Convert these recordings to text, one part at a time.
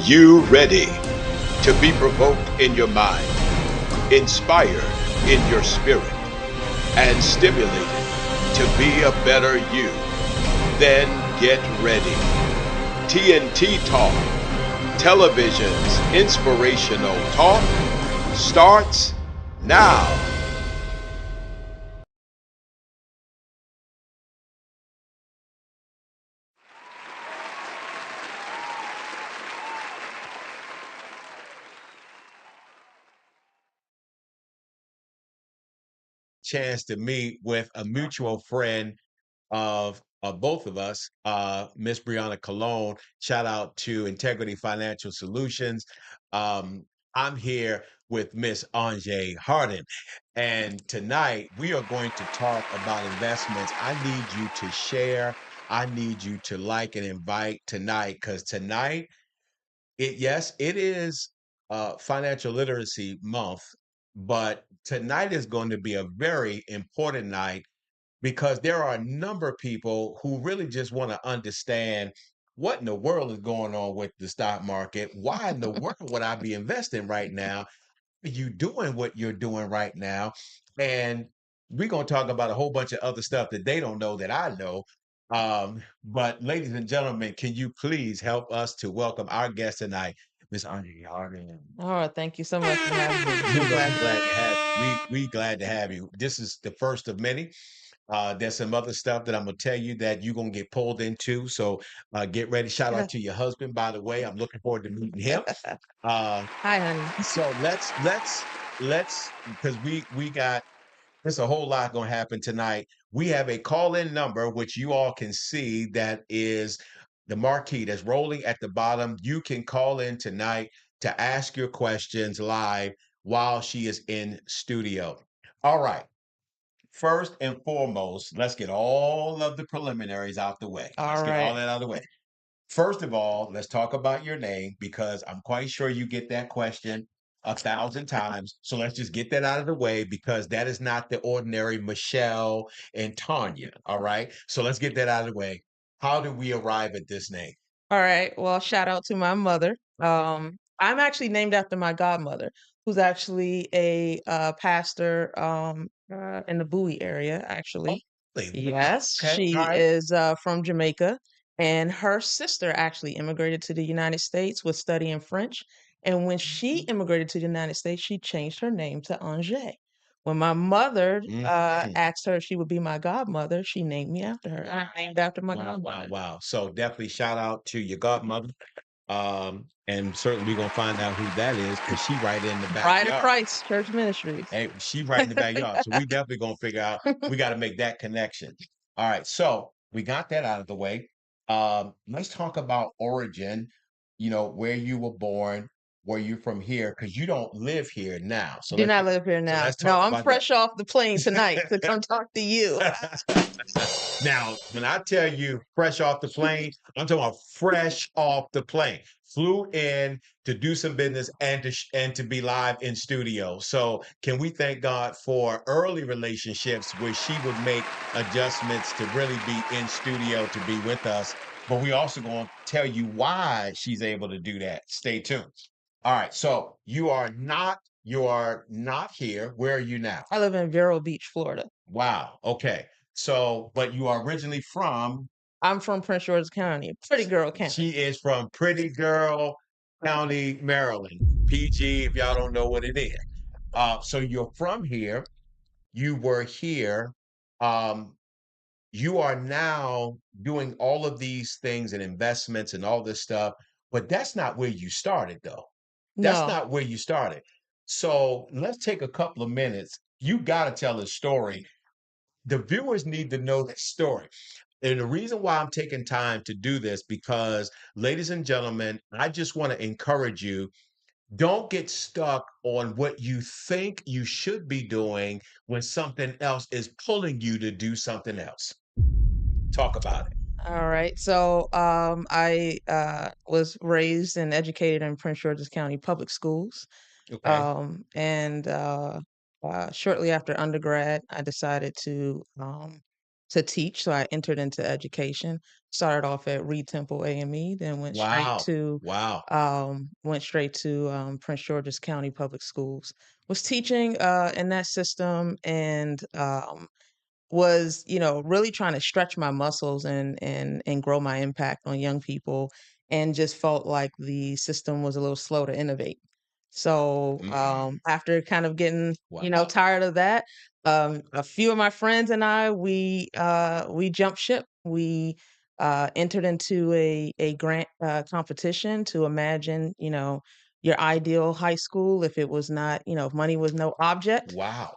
you ready to be provoked in your mind, inspired in your spirit, and stimulated to be a better you? Then get ready. TNT Talk, television's inspirational talk, starts now. Chance to meet with a mutual friend of both of us, Miss Brianna Cologne. Shout out to Integrity Financial Solutions. Um, I'm here with Miss Anjay Harden, and tonight we are going to talk about investments. I need you to share. I need you to like and invite tonight, because tonight, it is financial literacy month, but tonight is going to be a very important night because there are a number of people who really just want to understand what in the world is going on with the stock market. Why in the world would I be investing right now? Are you doing what you're doing right now? And we're going to talk about a whole bunch of other stuff that they don't know that I know. But ladies and gentlemen, can you please help us to welcome our guest tonight, Miss Andre Harden? Oh, thank you so much for having me. I'm We so glad to be glad here. to have we glad to have you. This is the first of many. There's some other stuff that I'm gonna tell you that you're gonna get pulled into. So get ready. Shout out to your husband, by the way. I'm looking forward to meeting him. Uh, Hi, honey. so let's because we got there's a whole lot gonna happen tonight. We have a call-in number which you all can see that is the marquee that's rolling at the bottom. You can call in tonight to ask your questions live while she is in studio. All right. First and foremost, let's get all of the preliminaries out the way. Let's All get all right. that out of the way. First of all, let's talk about your name because I'm quite sure you get that question 1,000 times. So let's just get that out of the way because that is not the ordinary Michelle and Tanya. All right. So let's get that out of the way. How did we arrive at this name? All right. Well, shout out to my mother. I'm actually named after my godmother, who's actually a pastor in the Bowie area, Oh, actually. really? Wow. Yes, Okay. All she right. is from Jamaica, and her sister actually immigrated to the United States, was studying French. And when she immigrated to the United States, she changed her name to Angers. When my mother Mhm. asked her if she would be my godmother, she named me after her. I'm named after my Wow, wow, godmother. wow. So definitely shout out to your godmother. And certainly we're gonna find out who that is because she right in the Bride of backyard. Christ Church Ministries. Hey, she right in the backyard. So we definitely gonna figure out we got to make that connection. All right, so we got that out of the way. Let's talk about origin, where you were born, where you're from here, because you don't live here now. So Do not live here now. let's No, talk I'm about that. fresh off the plane tonight to come talk to you. Now, when I tell you fresh off the plane, I'm talking about fresh off the plane. Flew in to do some business and to be live in studio. So, can we thank God for early relationships where she would make adjustments to really be in studio to be with us? But we also going to tell you why she's able to do that. Stay tuned. All right. So you are not here. Where are you now? I live in Vero Beach, Florida. Wow. Okay. So, but you are originally from, I'm from Prince George's County, Pretty Girl she County. is from Pretty Girl County, Maryland. PG, if y'all don't know what it is. So you're from here. You were here. Um, you are now doing all of these things and investments and all this stuff, but that's not where you started, though. That's No, not where you started. So let's take a couple of minutes. You got to tell a story. The viewers need to know the story. And the reason why I'm taking time to do this, because, ladies and gentlemen, I just want to encourage you, don't get stuck on what you think you should be doing when something else is pulling you to do something else. Talk about it. all right. So, I was raised and educated in Prince George's County public schools. Okay. And shortly after undergrad, I decided to to teach. So I entered into education. Started off at Reed Temple AME, then Wow. Wow. went straight to Prince George's County Public Schools. Was teaching in that system, and was, really trying to stretch my muscles and grow my impact on young people, and just felt like the system was a little slow to innovate. So, after kind of getting, Wow. tired of that, a few of my friends and I, we jumped ship. We entered into a grant competition to imagine, your ideal high school if it was not, if money was no object. Wow.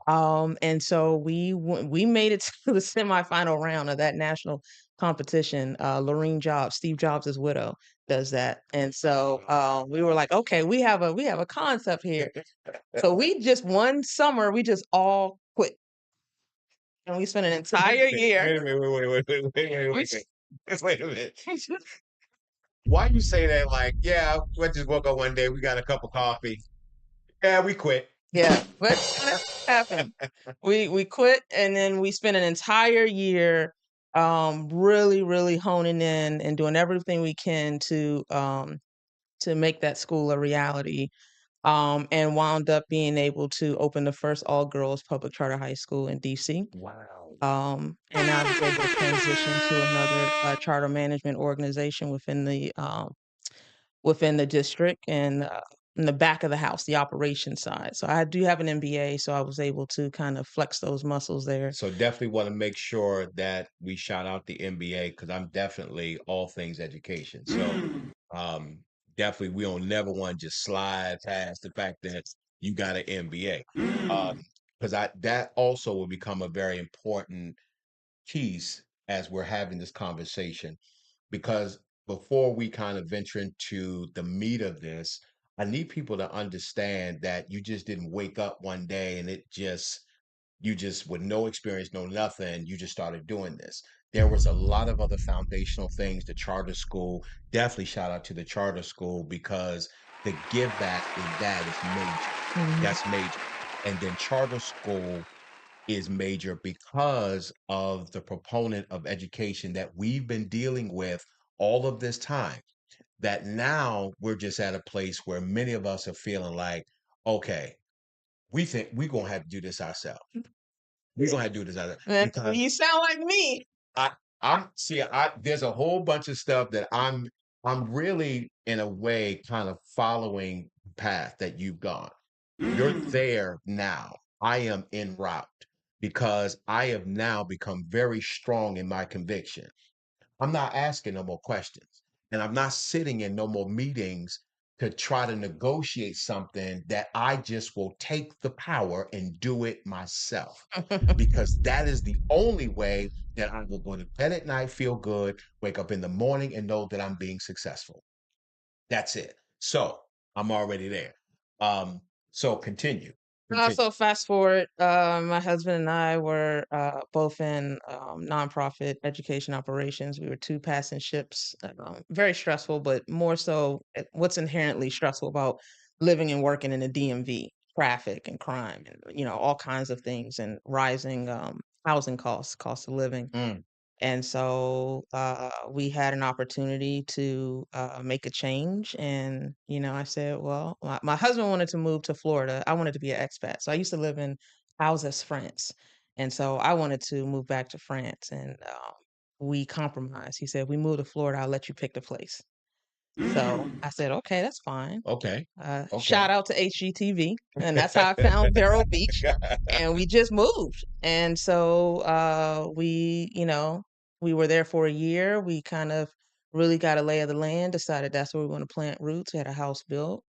And so we made it to the semifinal round of that national competition. Lorene Jobs, Steve Jobs' widow, does that, and so we were like, okay, we have a concept here. So we just one summer we just all quit, and we spent an entire year. Wait a minute. Wait, We Just wait a minute. Why you say that? Like, yeah, we just woke up one day, we got a cup of coffee. Yeah, we quit. Yeah, that's kinda happened. We quit, and then we spent an entire year, really, really honing in and doing everything we can to make that school a reality, and wound up being able to open the first all-girls public charter high school in DC. Wow. And I was able to transition to another, charter management organization within the district, and in the back of the house, the operations side. So I do have an MBA, so I was able to kind of flex those muscles there. So definitely want to make sure that we shout out the MBA because I'm definitely all things education. So um definitely we don't never want to just slide past the fact that you got an MBA. Because I that also will become a very important piece as we're having this conversation because before we kind of venture into the meat of this, I need people to understand that you just didn't wake up one day and you just with no experience, no nothing, you just started doing this. There was a lot of other foundational things. The charter school, definitely shout out to the charter school because the give back in that is major. Mhm. That's major. And then charter school is major because of the proponent of education that we've been dealing with all of this time. That now we're just at a place where many of us are feeling like, okay, we think we're gonna have to do this ourselves. We're gonna have to do this ourselves And because you sound like me. I I'm see I there's a whole bunch of stuff that I'm really in a way kind of following the path that you've gone. You're there now. I am en route because I have now become very strong in my conviction. I'm not asking no more questions. And I'm not sitting in no more meetings to try to negotiate something that I just will take the power and do it myself. Because that is the only way that I will go to bed at night, feel good, wake up in the morning, and know that I'm being successful. That's it. So I'm already there. So continue. Continue. So fast forward, my husband and I were both in nonprofit education operations. We were two passing ships. Very stressful, but more so, what's inherently stressful about living and working in the DMV, traffic and crime, and all kinds of things, and rising housing costs, cost of living. Mm, And so we had an opportunity to make a change. And, I said, well, my husband wanted to move to Florida. I wanted to be an expat. So I used to live in Alsace, France. And so I wanted to move back to France. And we compromised. He said, we move to Florida. I'll let you pick the place. So I said, okay, that's fine. okay. Shout Okay. out to HGTV, and that's how I found Vero Beach, and we just moved. And so we were there for a year. We kind of really got a lay of the land, decided that's where we want to plant roots. We had a house built,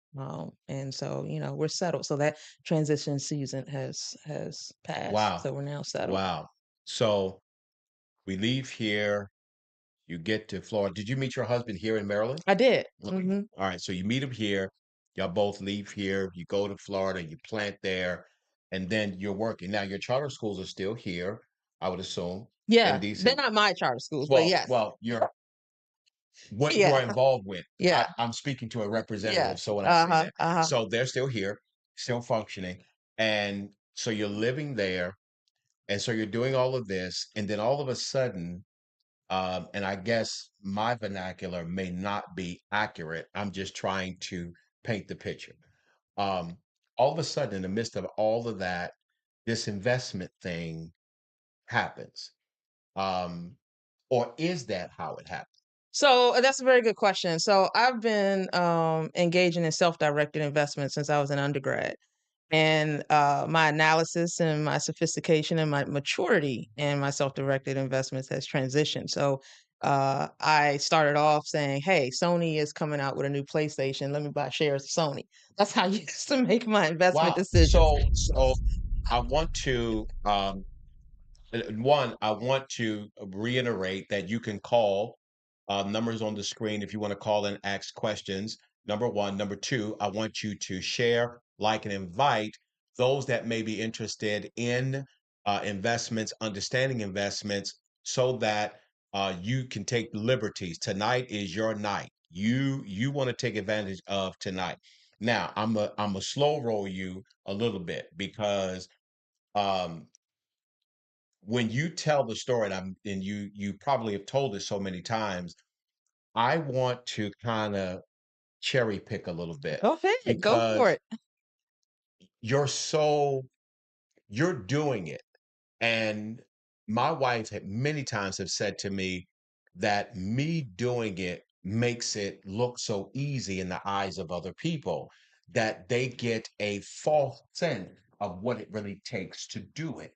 and so we're settled. So that transition season has passed. Wow. So we're now settled. Wow. So we leave here, you get to Florida. Did you meet your husband here in Maryland? I did. Okay. All right. So you meet him here. Y'all both leave here. You go to Florida, you plant there, and then you're working. Now, your charter schools are still here, I would assume, in Yeah, they're DC. not my charter schools, but Well, yes, well, you're what you yeah, are involved with. yeah, I'm speaking to a yeah. representative, so when I Uh say huh. that. Uh huh. So they're still here, still functioning. And so you're living there And so you're doing all of this, and then all of a sudden, and I guess my vernacular may not be accurate. I'm just trying to paint the picture. Um, all of a sudden, in the midst of all of that, this investment thing happens. Um, or is that how it happened? So that's a very good question. So I've been engaging in self-directed investment since I was an undergrad. And my analysis and my sophistication and my maturity in my self-directed investments has transitioned. So I started off saying, "Hey, Sony is coming out with a new PlayStation. Let me buy shares of Sony." That's how I used to make my investment Wow. decisions. So I want to one, I want to reiterate that you can call numbers on the screen if you want to call and ask questions. Number one. Number two, I want you to share, like, and invite those that may be interested in investments, understanding investments, so that you can take liberties. Tonight is your night. You want to take advantage of tonight. Now, I'm a slow roll you a little bit because um, when you tell the story, and you probably have told it so many times, I want to kind of cherry pick a little bit Go ahead, go for because it. you're so you're doing it. And my wife had many times have said to me that me doing it makes it look so easy in the eyes of other people that they get a false sense of what it really takes to do it.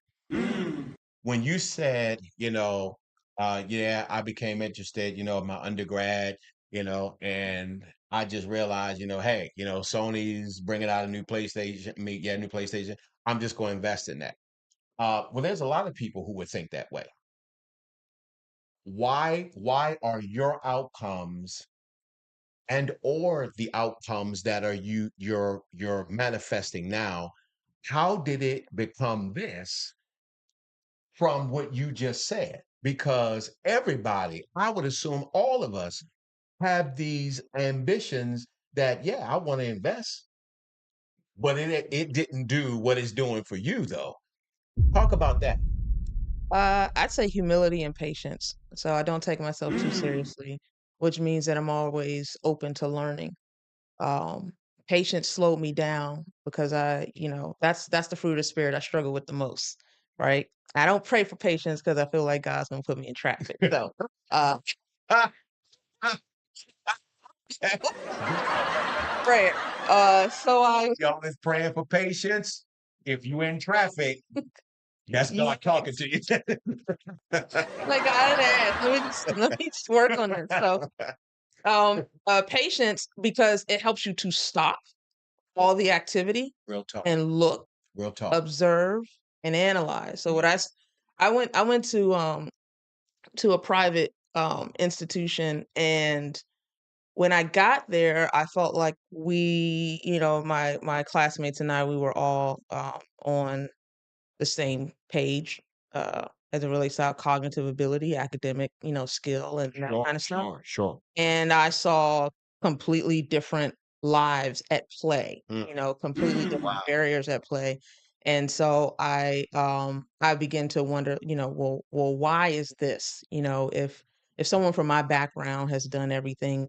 When you said, yeah, I became interested, in my undergrad, and I just realized, hey, Sony's bringing out a new PlayStation, new PlayStation. I'm just going to invest in that. Well, there's a lot of people who would think that way. Why are your outcomes and or the outcomes that are you're manifesting now? How did it become this from what you just said? Because everybody, I would assume all of us, have these ambitions that, yeah, I want to invest, but it didn't do what it's doing for you, though. Talk about that. I'd say humility and patience. So I don't take myself too seriously, which means that I'm always open to learning. Um, Patience slowed me down because that's the fruit of the spirit I struggle with the most, right? I don't pray for patience because I feel like God's gonna put me in traffic. So, uh, prayer. So I, Y'all is praying for patience. If you in traffic, that's God talking yes, to you. like I asked, let me just work on it. So, patience because it helps you to stop all the activity Real talk. and look, Real talk. observe, and analyze. So I went to a private institution, and when I got there, I felt like my classmates and I, we were all on the same page as it relates to our cognitive ability, academic, skill, and that Sure, kind of stuff. sure, sure. And I saw completely different lives at play, Mm. completely different Wow. barriers at play. And so I began to wonder, well, why is this? If someone from my background has done everything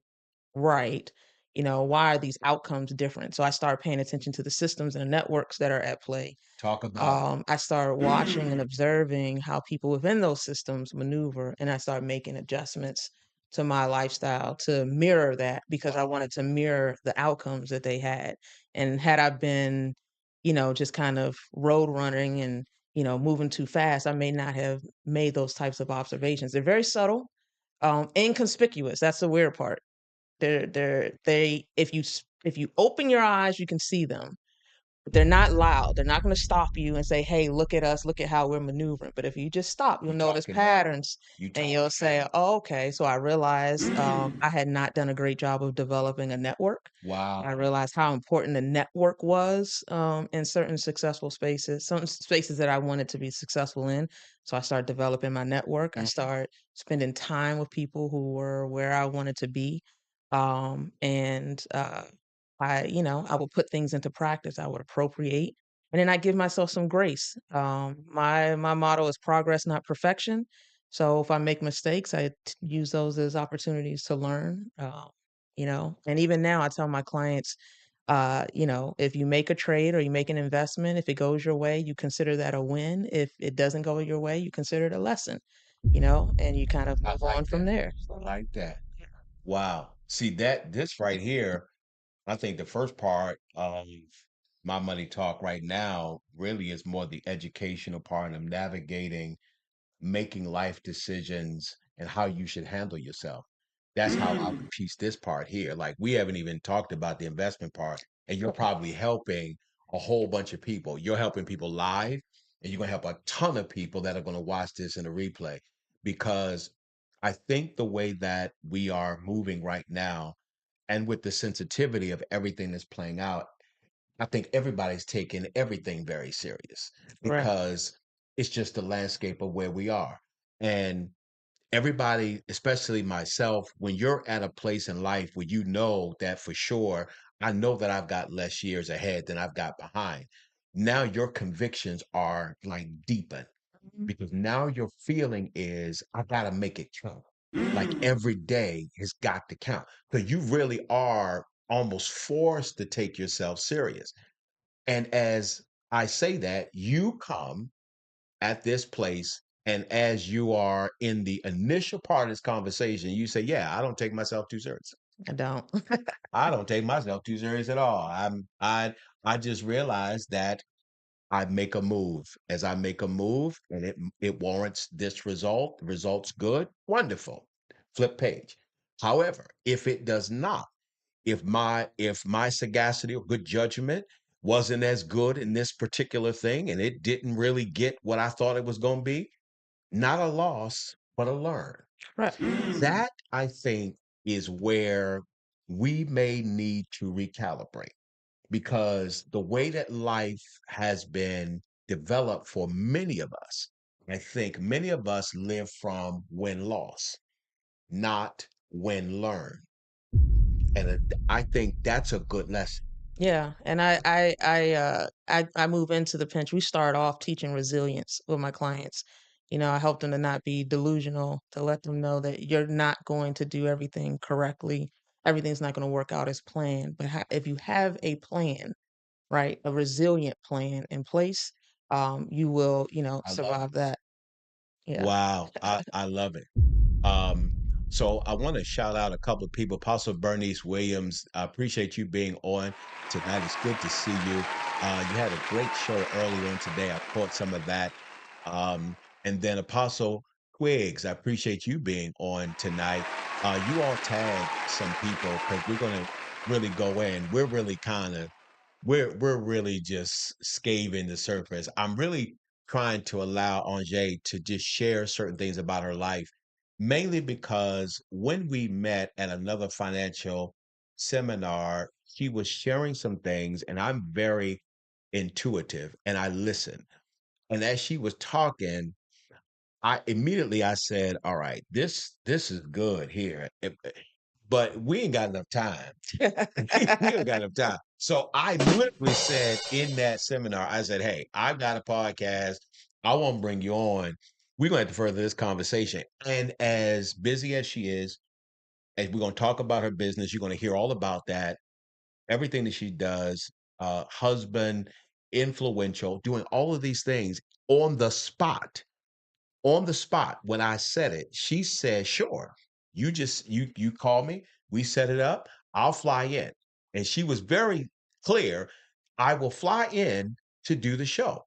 right, why are these outcomes different? So I started paying attention to the systems and the networks that are at play. Talk about it. I started watching and observing how people within those systems maneuver, and I started making adjustments to my lifestyle to mirror that because I wanted to mirror the outcomes that they had. And had I been, just kind of road running and, moving too fast, I may not have made those types of observations. They're very subtle, inconspicuous. That's the weird part. If you open your eyes, you can see them, but they're not loud. They're not gonna stop you and say, "Hey, look at us. Look at how we're maneuvering." But if you just stop, you'll You notice talking. patterns, You and talking. you'll say, "Oh, okay." So I realized, I had not done a great job of developing a network. Wow. I realized how important the network was, in certain successful spaces, some spaces that I wanted to be successful in. So I started developing my network. I Mm. started spending time with people who were where I wanted to be. And I would put things into practice. I would appropriate. and then I give myself some grace. My motto is progress, not perfection. So if I make mistakes, use those as opportunities to learn. And even now, I tell my clients, if you make a trade or you make an investment, if it goes your way, you consider that a win. If it doesn't go your way, you consider it a lesson. And you kind of I move on like from that. there. I like that. Wow. See that this right here, I think the first part of my money talk right now really is more the educational part of navigating making life decisions and how you should handle yourself. That's how I would piece this part here. Like we haven't even talked about the investment part, and you're probably helping a whole bunch of people. You're helping people live, and you're gonna help a ton of people that are gonna watch this in a replay. Because I think the way that we are moving right now, and with the sensitivity of everything that's playing out, I think everybody's taking everything very serious Right. because it's just the landscape of where we are. And everybody, especially myself, when you're at a place in life where you know that for sure, I know that I've got less years ahead than I've got behind. Now your convictions are like deepened Mhm. because now your feeling is, I got to make it count. Like every day has got to count because you really are almost forced to take yourself serious. And as I say that, you come at this place, and as you are in the initial part of this conversation, you say, "Yeah, I don't take myself too serious. I don't. I don't take myself too serious at all. I just realize that I make a move. As I make a move, and it warrants this result. The result's good, wonderful. Flip page. However, if it does not, if my sagacity or good judgment wasn't as good in this particular thing and it didn't really get what I thought it was going to be, not a loss, but a learn. Right. That I think is where we may need to recalibrate because the way that life has been developed for many of us, I think many of us live from win loss, not win learn. And I think that's a good lesson. Yeah, and I move into the pinch. We start off teaching resilience with my clients. I help them to not be delusional, to let them know that you're not going to do everything correctly. Everything's not going to work out as planned. But if you have a plan, right, a resilient plan in place, you will, I love it. survive that. Yeah. Wow, I love it. Um, so I want to shout out a couple of people. Apostle Bernice Williams, I appreciate you being on tonight. It's good to see you. You had a great show early on today. I caught some of that. And then Apostle Quiggs, I appreciate you being on tonight. You all tag some people because we're going to really go in. We're really just scaving the surface. I'm really trying to allow Anjay to just share certain things about her life, mainly because when we met at another financial seminar, she was sharing some things, and I'm very intuitive and I listen. And as she was talking, I said, "All right, this is good here." But we ain't got enough time. We don't got enough time. So I literally said in that seminar, I said, "Hey, I've got a podcast. I want to bring you on. We're going to have to further this conversation." And as busy as she is, as we're going to talk about her business, you're going to hear all about that, everything that she does, husband, influential, doing all of these things on the spot. On the spot, when I said it, she said, "Sure. You call me, we set it up, I'll fly in." And she was very clear, "I will fly in to do the show."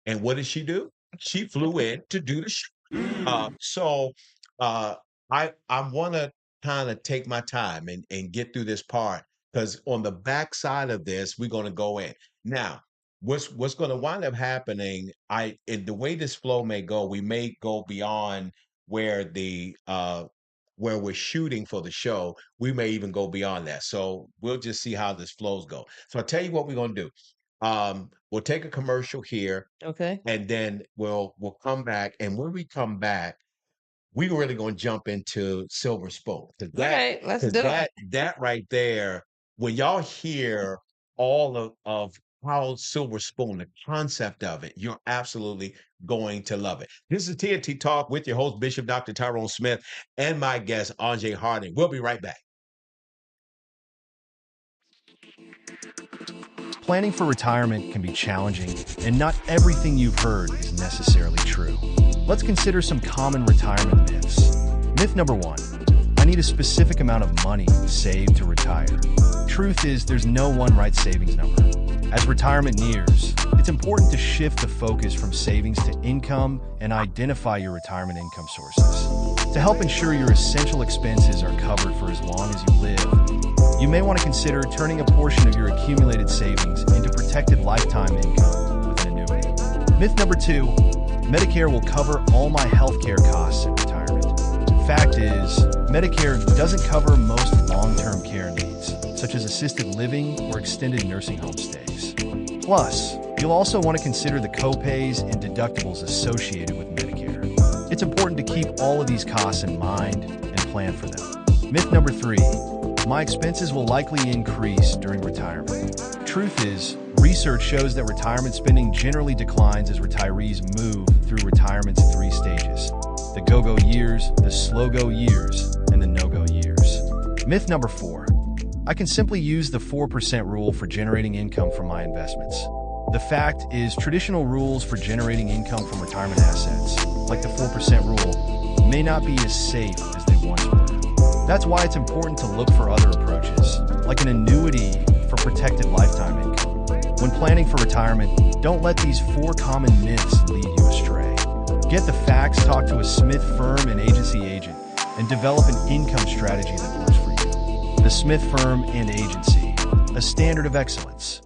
And what did she do? She flew in to do the show. So uh, I want to kind of take my time and get through this part because on the backside of this, we're going to go in now. What's going to wind up happening? In the way this flow may go, we may go beyond where where we're shooting for the show. We may even go beyond that. So we'll just see how this flows go. So I'll tell you what we're going to do. We'll take a commercial here Okay. and then we'll come back. And when we come back, we really gonna jump into Silver Spoke because All right, let's because do it. that right there, when y'all hear all of how Silver Spoon, the concept of it, you're absolutely going to love it. This is TNT Talk with your host, Bishop Dr. Tyrone Smith, and my guest, Andre Harding. We'll be right back. Planning for retirement can be challenging, and not everything you've heard is necessarily true. Let's consider some common retirement myths. Myth number one: I need a specific amount of money saved to retire. Truth is, there's no one right savings number. As retirement nears, it's important to shift the focus from savings to income and identify your retirement income sources. To help ensure your essential expenses are covered for as long as you live, you may want to consider turning a portion of your accumulated savings into protected lifetime income with an annuity. Myth number two: Medicare will cover all my healthcare costs in retirement. Fact is, Medicare doesn't cover most long-term care needs, such as assisted living or extended nursing home stays. Plus, you'll also want to consider the copays and deductibles associated with Medicare. It's important to keep all of these costs in mind and plan for them. Myth number three: my expenses will likely increase during retirement. Truth is, research shows that retirement spending generally declines as retirees move through retirement's three stages: the go-go years, the slow-go years, and the no-go years. Myth number four: I can simply use the 4% rule for generating income from my investments. The fact is, traditional rules for generating income from retirement assets, like the 4% rule, may not be as safe as they once were. That's why it's important to look for other approaches, like an annuity for protected lifetime income. When planning for retirement, don't let these four common myths lead you astray. Get the facts, talk to a Smith firm and agency agent, and develop an income strategy that works for you. The Smith Firm and Agency, a standard of excellence.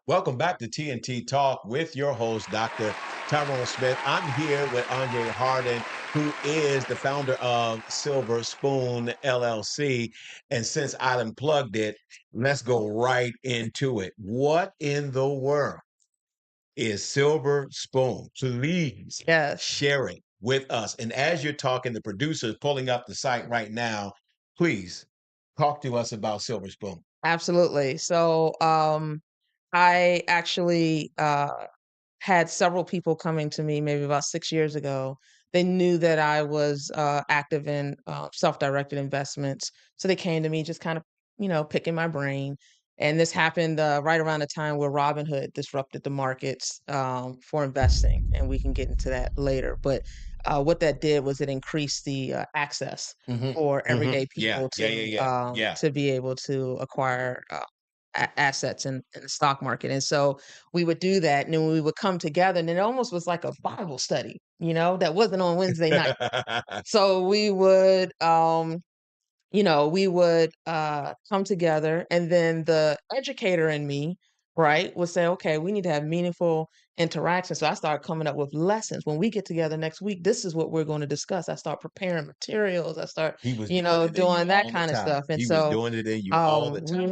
Welcome back to TNT Talk with your host, Dr. Tyrone Smith. I'm here with Andre Harding, who is the founder of Silver Spoon LLC. And since I done plugged it, let's go right into it. What in the world is Silver Spoon? Please Yes. share it with us. And as you're talking, the producer is pulling up the site right now. Please talk to us about Silver Spoon. Absolutely. So, I actually had several people coming to me maybe about 6 years ago. They knew that I was active in self-directed investments, so they came to me just kind of, picking my brain. And this happened right around the time where Robinhood disrupted the markets for investing, and we can get into that later. But what that did was it increased the access Hmm. for Hmm. everyday Yeah, people yeah, yeah, yeah, yeah. to be able to acquire assets in the stock market. And so we would do that, and then we would come together, and it almost was like a Bible study, that wasn't on Wednesday night. So we would come together, and then the educator in me, right, would say, okay, we need to have meaningful interaction. So I started coming up with lessons. When we get together next week, this is what we're going to discuss. I start preparing materials. I start, He was doing it in you doing that all the kind of stuff. time. And He was so doing it in you all the we time.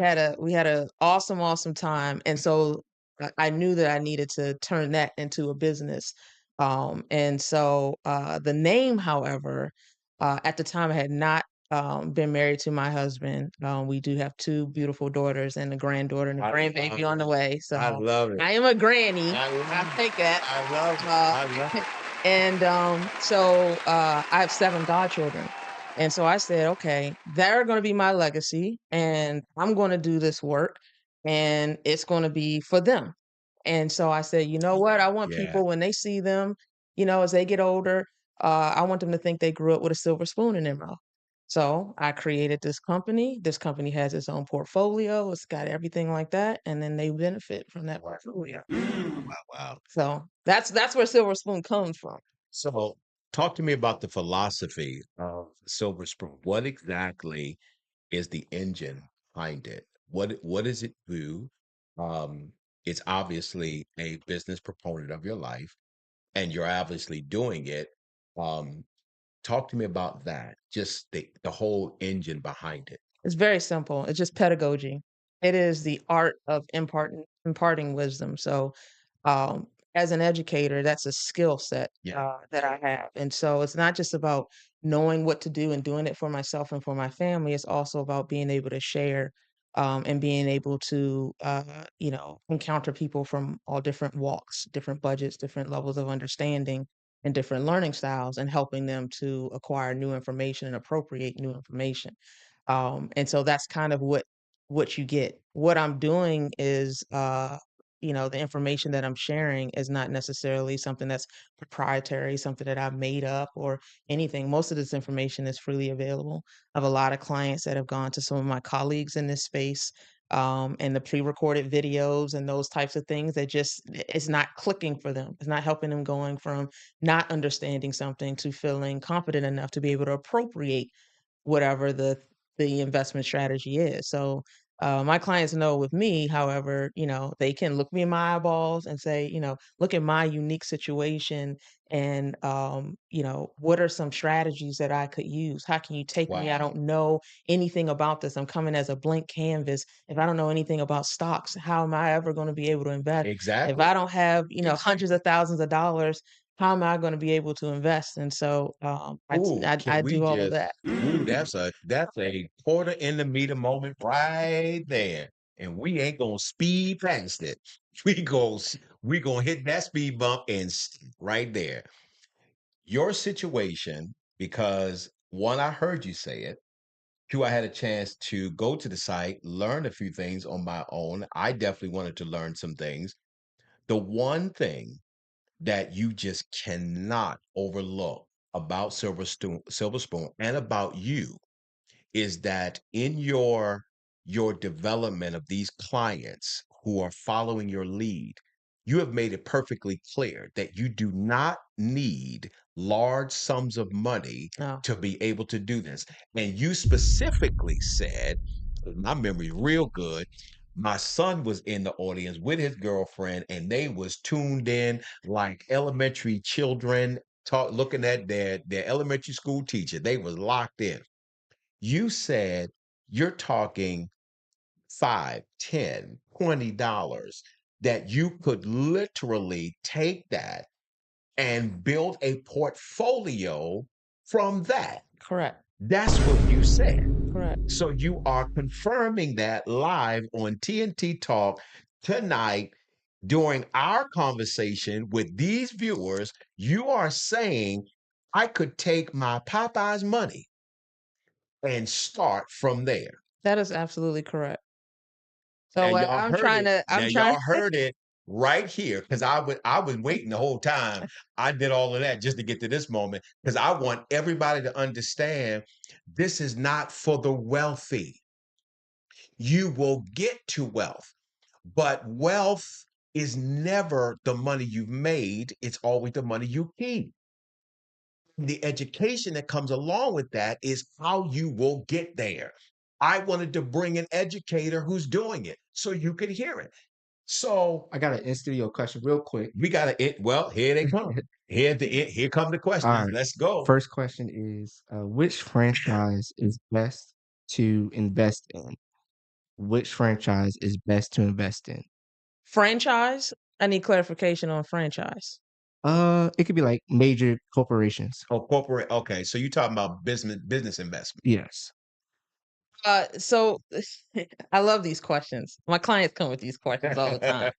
had a awesome time. And so I knew that I needed to turn that into a business. And so the name, however, at the time I had not been married to my husband. We do have two beautiful daughters and a granddaughter and a I grandbaby love on the it. way. I So love it. I am a granny. I I love it. think that. I love it. Uh, I love it. and so I have seven godchildren. And so I said, okay, they're going to be my legacy, and I'm going to do this work, and it's going to be for them. And so I said, you know what? I want Yeah. people when they see them, as they get older, I want them to think they grew up with a silver spoon in their mouth. So I created this company. This company has its own portfolio. It's got everything like that, and then they benefit from that portfolio. Wow, wow. So that's where silver spoon comes from. So talk to me about the philosophy of Silver Spoon. What exactly is the engine behind it? What does it do? Um, it's obviously a business proponent of your life, and you're obviously doing it. Um, talk to me about that, just the whole engine behind it. It's very simple. It's just pedagogy. It is the art of imparting wisdom. So, um, as an educator, that's a skill set Yeah. that I have, and so it's not just about knowing what to do and doing it for myself and for my family. It's also about being able to share. and being able to, encounter people from all different walks, different budgets, different levels of understanding, and different learning styles, and helping them to acquire new information and appropriate new information. And so that's kind of what you get. What I'm doing is, the information that I'm sharing is not necessarily something that's proprietary, something that I've made up or anything. Most of this information is freely available. I have a lot of clients that have gone to some of my colleagues in this space, and the pre-recorded videos and those types of things that just it's not clicking for them. It's not helping them going from not understanding something to feeling confident enough to be able to appropriate whatever the investment strategy is. So my clients know with me, however, they can look me in my eyeballs and say, look at my unique situation and what are some strategies that I could use? How can you take me? I Wow. don't know anything about this. I'm coming as a blank canvas. If I don't know anything about stocks, how am I ever going to be able to invest? If Exactly. I don't have, hundreds of thousands of dollars, how am I going to be able to invest? And so Ooh, can I we do all of just that. ooh, that's a quarter in the meter moment right there. And we ain't gonna speed past it. We gonna hit that speed bump and right there. Your situation, because one, I heard you say it. Two, I had a chance to go to the site, learn a few things on my own. I definitely wanted to learn some things. The one thing that you just cannot overlook about Silver Spoon and about you is that in your development of these clients who are following your lead, you have made it perfectly clear that you do not need large sums of money No, to be able to do this. And you specifically said, my memory real good, my son was in the audience with his girlfriend and they was tuned in like elementary children looking at their elementary school teacher. They was locked in. You said you're talking 5, 10, $20 that you could literally take that and build a portfolio from that. correct, That's what you said. correct. So you are confirming that live on TNT Talk tonight during our conversation with these viewers. You are saying, I could take my Popeye's money and start from there. That is absolutely correct. Now So what y'all I'm heard trying it. to Now I'm trying y'all heard it right here because I was waiting the whole time. I did all of that just to get to this moment because I want everybody to understand this is not for the wealthy. You will get to wealth, but wealth is never the money you've made. It's always the money you keep. The education that comes along with that is how you will get there. I wanted to bring an educator who's doing it so you could hear it. So I got an in studio question real quick. we got to it. Well, here they come. Here come the All questions. right. Let's go. First question is which franchise is best to invest in? Which franchise is best to invest in? franchise. I need clarification on franchise. It could be like major corporations. Oh, corporate. Okay, so you talking about business investment. Yes. So I love these questions. My clients come with these questions all the time,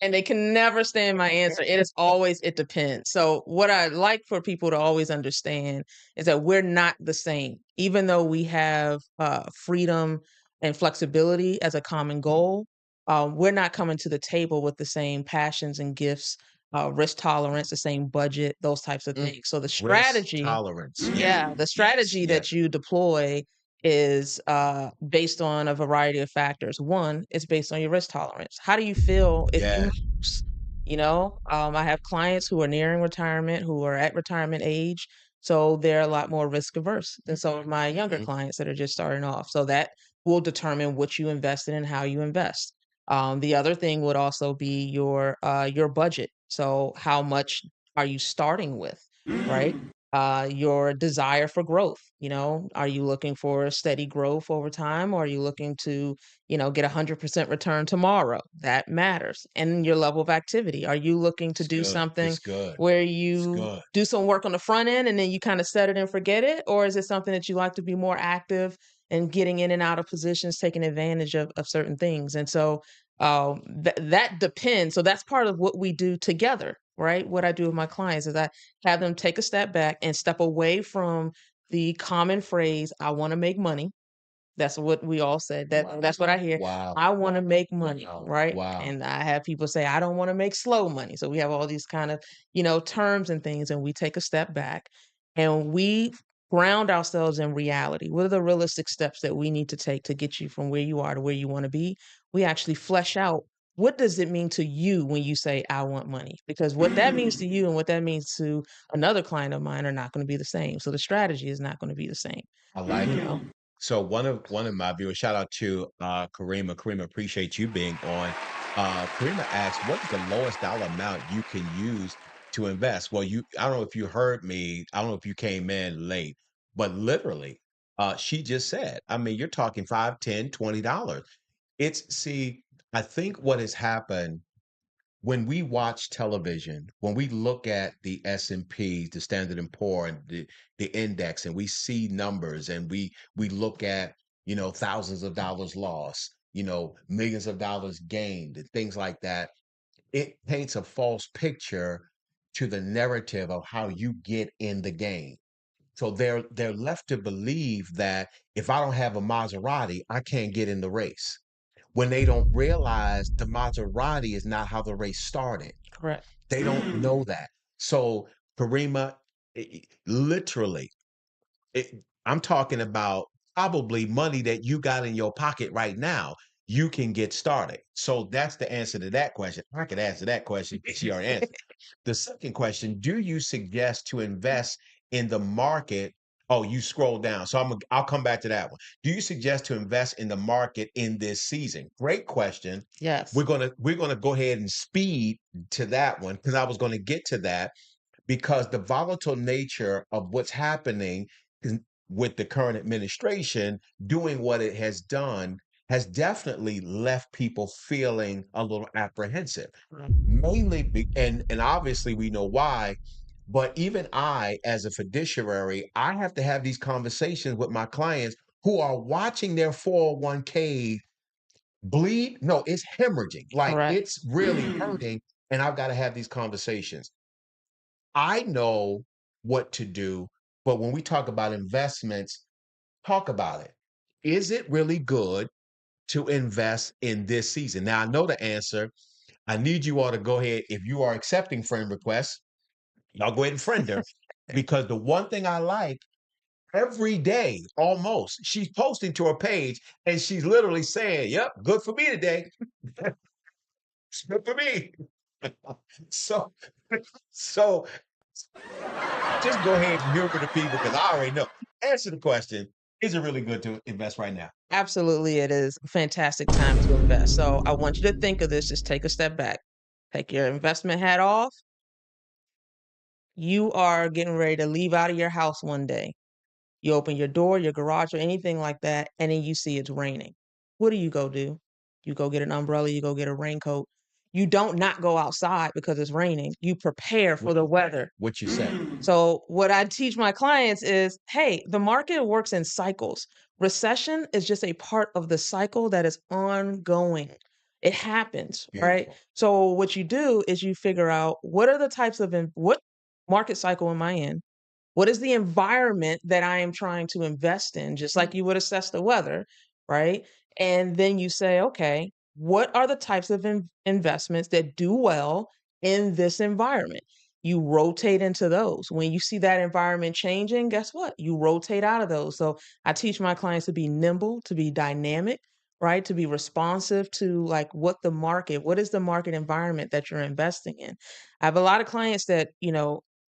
and they can never stand my answer. It is always, it depends. So, what I like for people to always understand is that we're not the same. Even though we have freedom and flexibility as a common goal, we're not coming to the table with the same passions and gifts, risk tolerance, the same budget, those types of Mm, things. So, the risk strategy, tolerance. Yeah. yeah, the Yes. strategy Yes. that you deploy is based on a variety of factors. One, it's based on your risk tolerance. How do you feel if you Yes. lose? I have clients who are nearing retirement, who are at retirement age, so they're a lot more risk averse than some of my younger Mm, clients that are just starting off. So that will determine what you invest in and how you invest. The other thing would also be your budget. So how much are you starting with, right? Your desire for growth. Are you looking for steady growth over time, or are you looking to, get 100% return tomorrow? That matters. And your level of activity. Are you looking to it's do good. something It's good. where It's you good. do some work on the front end and then you kind of set it and forget it? Or is it something that you like to be more active and getting in and out of positions, taking advantage of certain things. And so that depends. So that's part of what we do together, right? What I do with my clients is I have them take a step back and step away from the common phrase, I want to make money. That's what we all said. That's what I hear. Wow. I want to make money, right? Wow. And I have people say, I don't want to make slow money. So we have all these kind of, terms and things, and we take a step back and we ground ourselves in reality. What are the realistic steps that we need to take to get you from where you are to where you want to be? We actually flesh out what does it mean to you when you say I want money? Because what that means to you and what that means to another client of mine are not going to be the same. So the strategy is not going to be the same. I like You it. know, So one of my viewers, shout out to Karima. Karima, appreciate you being on. Karima asks, what is the lowest dollar amount you can use to invest? Well, I don't know if you heard me, I don't know if you came in late, but literally, she just said, I mean, you're talking 5, 10, $20. See, I think what has happened when we watch television, when we look at the S&P, the Standard and Poor, and the index, and we see numbers, and we look at thousands of dollars lost, millions of dollars gained, and things like that, it paints a false picture to the narrative of how you get in the game. So they're left to believe that if I don't have a Maserati, I can't get in the race when they don't realize the Maserati is not how the race started. correct. They don't know that. So, Karima, literally, I'm talking about probably money that you got in your pocket right now. You can get started. So that's the answer to that question. I could answer that question, but she already answered. The second question, do you suggest to invest in the market? Oh, you scroll down. So I'll come back to that one. Do you suggest to invest in the market in this season? Great question. Yes. We're gonna go ahead and speed to that one because I was going to get to that because the volatile nature of what's happening with the current administration doing what it has done has definitely left people feeling a little apprehensive. Mainly, and obviously we know why, but even I, as a fiduciary, I have to have these conversations with my clients who are watching their 401k bleed. No, it's hemorrhaging. Like Correct. it's really hurting. And I've got to have these conversations. I know what to do, but when we talk about investments, talk about it. Is it really good to invest in this season? Now, I know the answer. I need you all to go ahead. If you are accepting friend requests, y'all go ahead and friend her because the one thing I like every day, almost, she's posting to her page and she's literally saying, yep, good for me today. It's good for me. So, so just go ahead and humor the people because I already know. Answer the question. Is it really good to invest right now? Absolutely, it is a fantastic time to invest. So I want you to think of this. Just take a step back. Take your investment hat off. You are getting ready to leave out of your house one day. You open your door, your garage, or anything like that, and then you see it's raining. What do? You go get an umbrella, you go get a raincoat. You don't not go outside because it's raining. You prepare for What, the weather. what you say? So, what I teach my clients is hey, the market works in cycles. Recession is just a part of the cycle that is ongoing. It happens, right? Beautiful. So, what you do is you figure out what are the types of what market cycle am I in? What is the environment that I am trying to invest in? Just like you would assess the weather, right? And then you say, okay, what are the types of investments that do well in this environment? You rotate into those. When you see that environment changing, guess what? You rotate out of those. So I teach my clients to be nimble, to be dynamic, right? To be responsive to like what is the market environment that you're investing in? I have a lot of clients that,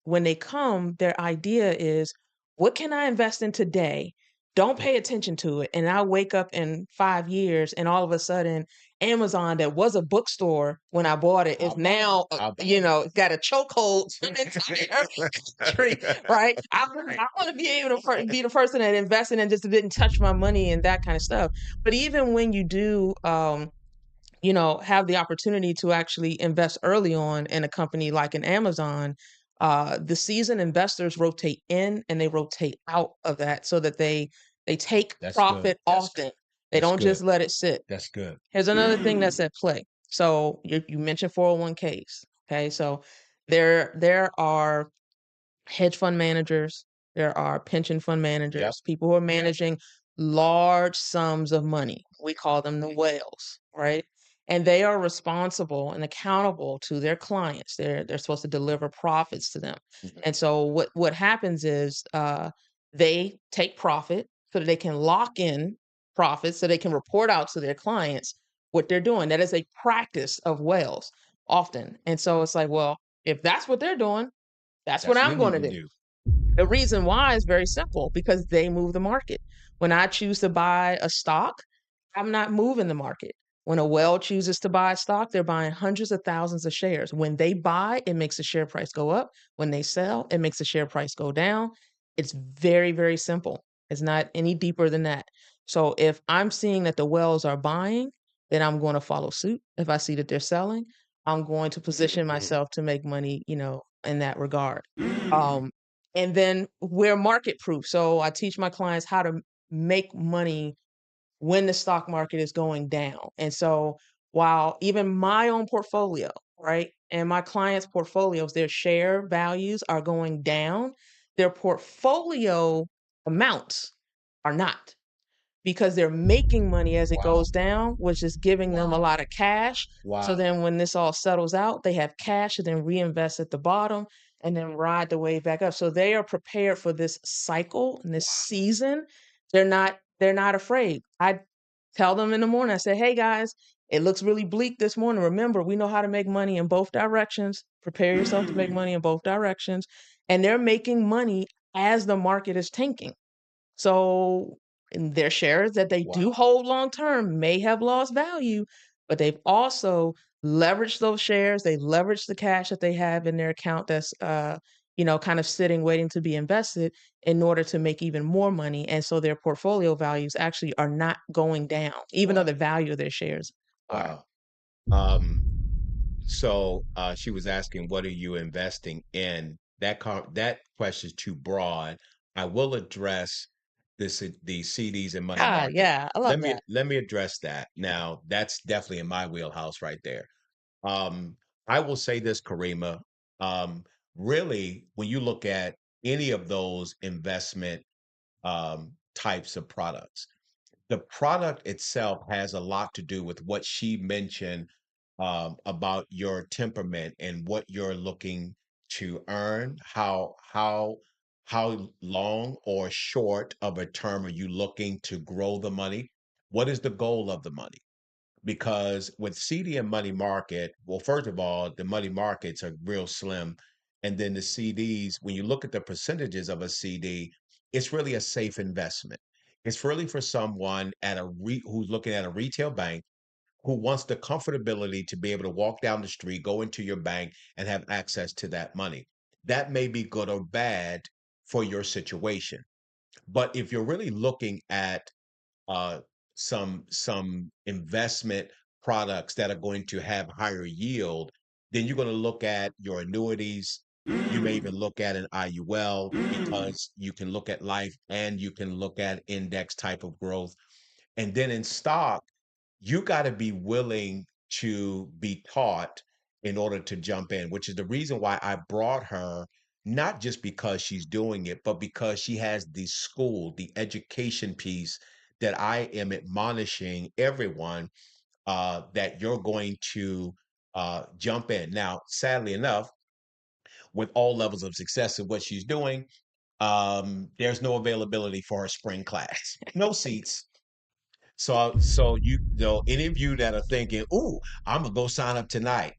when they come, their idea is, what can I invest in today? Don't pay attention to it. And I'll wake up in 5 years and all of a sudden, Amazon, that was a bookstore when I bought it, is now, it's got a chokehold on the entire country, right? I want to be able to be the person that invested and just didn't touch my money and that kind of stuff. But even when you do, have the opportunity to actually invest early on in a company like an Amazon, the seasoned investors rotate in and they rotate out of that so that they They take That's good. profit often. They That's don't good. just let it sit. That's good. Here's another thing that's at play. So you mentioned 401ks. Okay, so there are hedge fund managers, there are pension fund Yep. managers, people who are managing large sums of money. We call them the whales, right? And they are responsible and accountable to their clients. They're supposed to deliver profits to them. Mhm. And so what happens is they take profit so that they can lock in profits so they can report out to their clients what they're doing. That is a practice of whales often. And so it's like, well, if that's what they're doing, that's what That's what I'm we going need to to do. do. The reason why is very simple because they move the market. When I choose to buy a stock, I'm not moving the market. When a whale chooses to buy stock, they're buying hundreds of thousands of shares. When they buy, it makes the share price go up. When they sell, it makes the share price go down. It's very, very simple. It's not any deeper than that. So if I'm seeing that the whales are buying, then I'm going to follow suit. If I see that they're selling, I'm going to position myself to make money, in that regard. Um, and then we're market proof. So I teach my clients how to make money when the stock market is going down. And so while even my own portfolio, right, and my clients' portfolios, their share values are going down, their portfolio amounts are not because they're making money as it Wow. goes down, which is giving them a lot of cash. So Wow. then when this all settles out, they have cash to then reinvest at the bottom and then ride the wave back up. So they are prepared for this cycle and this season. They're not afraid. I tell them in the morning, I say, hey guys, it looks really bleak this morning. Remember, we know how to make money in both directions. Prepare yourself to make money in both directions. And they're making money as the market is tanking. So and their shares that they do Wow. hold long term may have lost value, but they've also leveraged those shares. They leveraged the cash that they have in their account that's kind of sitting waiting to be invested in order to make even more money. And so their portfolio values actually are not going down, even though Wow. the value of their shares are. Wow. Um, so she was asking, what are you investing in? That question is too broad. I will address the CDs and money Ah, market. yeah, I love Let me that. let me address that. Now, that's definitely in my wheelhouse right there. Um, I will say this, Karima. Um, Really, when you look at any of those investment types of products, the product itself has a lot to do with what she mentioned about your temperament and what you're looking to earn. How long or short of a term are you looking to grow the money? What is the goal of the money? Because with CD and money market, well, first of all, the money markets are real slim. And then the CDs, when you look at the percentages of a CD, it's really a safe investment. It's really for someone who's looking at a retail bank who wants the comfortability to be able to walk down the street, go into your bank, and have access to that money. That may be good or bad for your situation. But if you're really looking at uh, some investment products that are going to have higher yield, then you're going to look at your annuities. You may even look at an IUL because you can look at life and you can look at index type of growth. And then in stock, you got to be willing to be taught in order to jump in, which is the reason why I brought her, not just because she's doing it, but because she has the school, the education piece that I am admonishing everyone that you're going to jump in. Now, sadly enough, with all levels of success in what she's doing, there's no availability for her spring class, no seats. So any of you that are thinking, "Ooh, I'm gonna go sign up tonight,"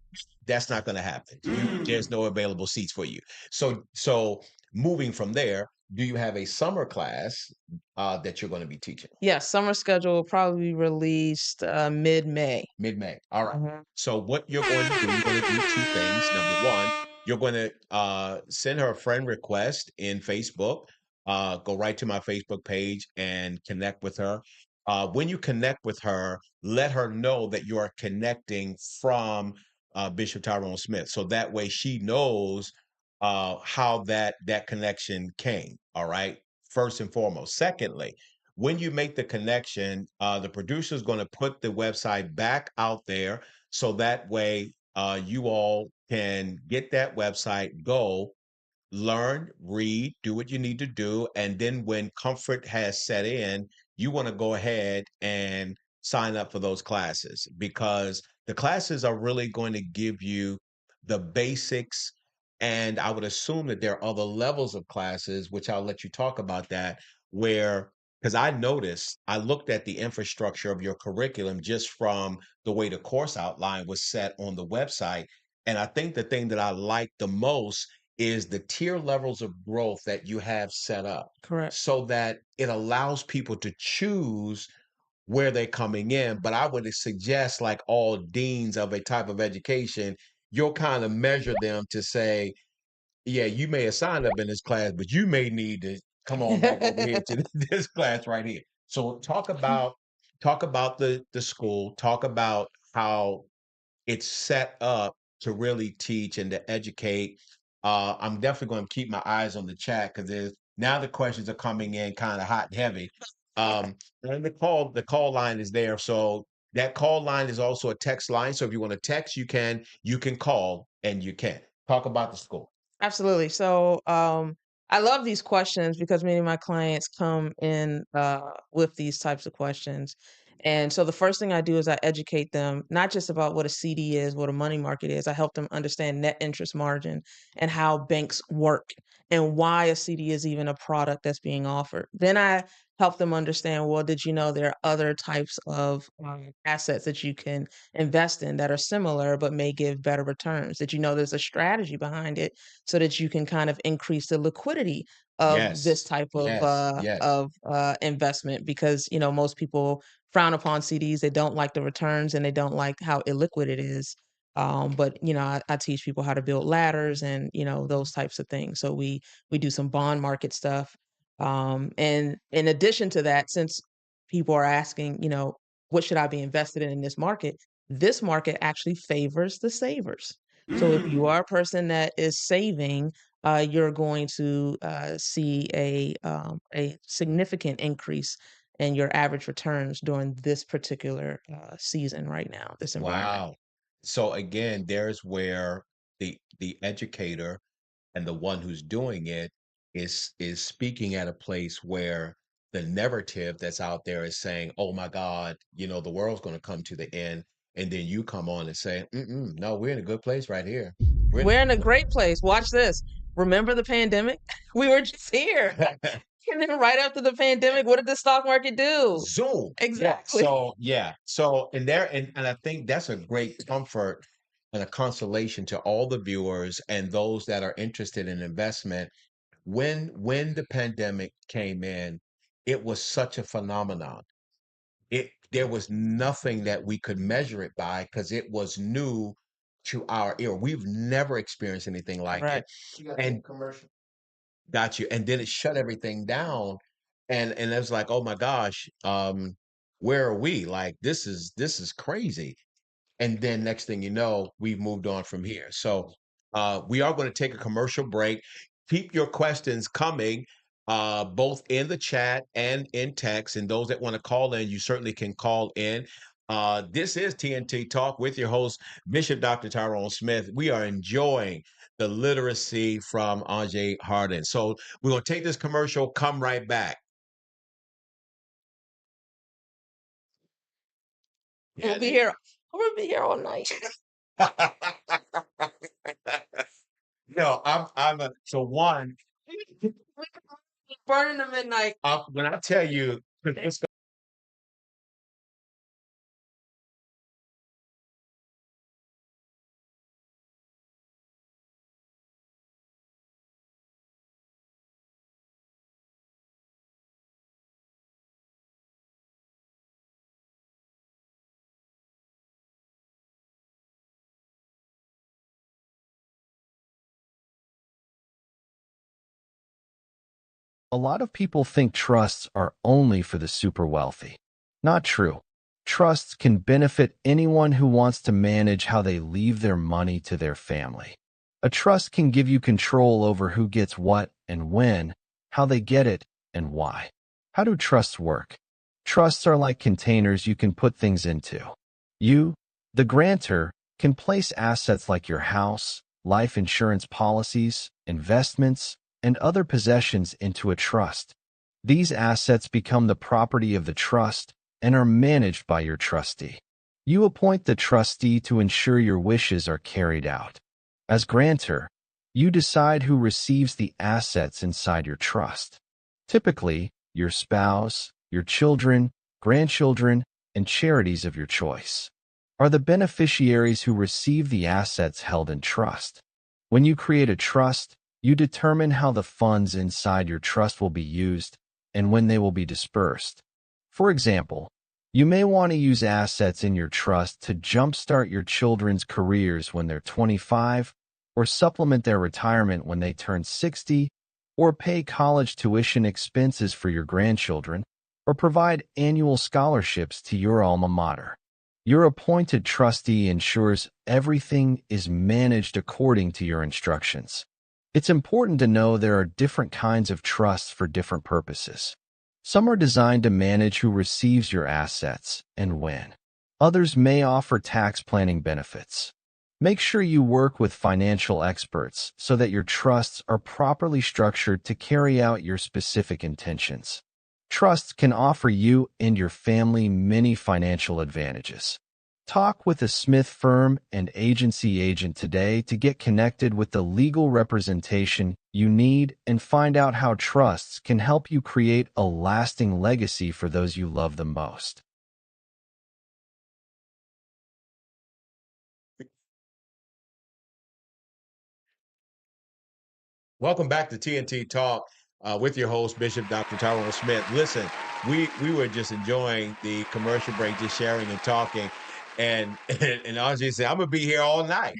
that's not gonna happen. There's no available seats for you. So moving from there, do you have a summer class that you're going to be teaching? Yeah, summer schedule will probably be released mid-May. Mid-May. All right. Mhm. So what you're going to do, you're going to do two things. Number one, you're going to send her a friend request in Facebook. Go right to my Facebook page and connect with her. When you connect with her, let her know that you are connecting from Bishop Tyrone Smith, so that way she knows how that connection came. All right. First and foremost. Secondly, when you make the connection, the producer is going to put the website back out there so that way you all can get that website, go learn, read, do what you need to do. And then when comfort has set in, you want to go ahead and sign up for those classes because the classes are really going to give you the basics. And I would assume that there are other levels of classes, which I'll let you talk about that, where because I noticed, I looked at the infrastructure of your curriculum just from the way the course outline was set on the website. And I think the thing that I like the most is the tier levels of growth that you have set up Correct. so that it allows people to choose where they're coming in. But I would suggest, like all deans of a type of education, you'll kind of measure them to say, yeah, you may have signed up in this class, but you may need to come on back over here to this class right here. So talk about the school, talk about how it's set up to really teach and to educate. I'm definitely going to keep my eyes on the chat because there's now the questions are coming in kind of hot and heavy. And the call line is there. So that call line is also a text line. So if you want to text, you can call and you can talk about the school. Absolutely. So, I love these questions because many of my clients come in with these types of questions. And so the first thing I do is I educate them not just about what a CD is, what a money market is. I help them understand net interest margin and how banks work and why a CD is even a product that's being offered. Then I help them understand, well, did you know there are other types of assets that you can invest in that are similar but may give better returns? Did you know there's a strategy behind it so that you can kind of increase the liquidity of this Yes, type yes, yes. of investment? Because most people frown upon CDs. They don't like the returns and they don't like how illiquid it is. But I teach people how to build ladders and those types of things. So we do some bond market stuff. And in addition to that, since people are asking, what should I be invested in this market? This market actually favors the savers. So if you are a person that is saving, you're going to see a significant increase in your average returns during this particular season right now, this environment. Wow. So again, there's where the educator and the one who's doing it is speaking at a place where the narrative that's out there is saying, "Oh my God, the world's going to come to the end," and then you come on and say, "No, we're in a good place right here. We're in We're in a great place. Watch this. Remember the pandemic? We were just here. a And then right after the pandemic, what did the stock market do? Zoom." Yeah. Exactly. So yeah. So and I think that's a great comfort and a consolation to all the viewers and those that are interested in investment. When the pandemic came in, it was such a phenomenon. There was nothing that we could measure it by because it was new to our era. We've never experienced anything like Right. it. And got you. And then it shut everything down. And it was like, oh my gosh, where are we? Like this is crazy. And then next thing you know, we've moved on from here. So we are going to take a commercial break. Keep your questions coming, both in the chat and in text. And those that want to call in, you certainly can call in. This is TNT Talk with your host, Bishop Dr. Tyrone Smith. We are enjoying the literacy from Ajay Harden. So we're going to take this commercial, come right back. We'll be here. I'm gonna be here all night. No, so one, Burning the midnight. when I tell you, A lot of people think trusts are only for the super wealthy. Not true. Trusts can benefit anyone who wants to manage how they leave their money to their family. A trust can give you control over who gets what and when, how they get it, and why. How do trusts work? Trusts are like containers you can put things into. You, the grantor, can place assets like your house, life insurance policies, investments, and other possessions into a trust. These assets become the property of the trust and are managed by your trustee. You appoint the trustee to ensure your wishes are carried out. As grantor, you decide who receives the assets inside your trust. Typically, your spouse, your children, grandchildren, and charities of your choice are the beneficiaries who receive the assets held in trust. When you create a trust, you determine how the funds inside your trust will be used and when they will be dispersed. For example, you may want to use assets in your trust to jumpstart your children's careers when they're 25, or supplement their retirement when they turn 60, or pay college tuition expenses for your grandchildren, or provide annual scholarships to your alma mater. Your appointed trustee ensures everything is managed according to your instructions. It's important to know there are different kinds of trusts for different purposes. Some are designed to manage who receives your assets and when. Others may offer tax planning benefits. Make sure you work with financial experts so that your trusts are properly structured to carry out your specific intentions. Trusts can offer you and your family many financial advantages. Talk with a Smith firm and agency agent today to get connected with the legal representation you need and find out how trusts can help you create a lasting legacy for those you love the most. Welcome back to TNT Talk with your host, Bishop Dr. Tyrone Smith. Listen, we were just enjoying the commercial break, just sharing and talking. And RJ said, I'm gonna be here all night.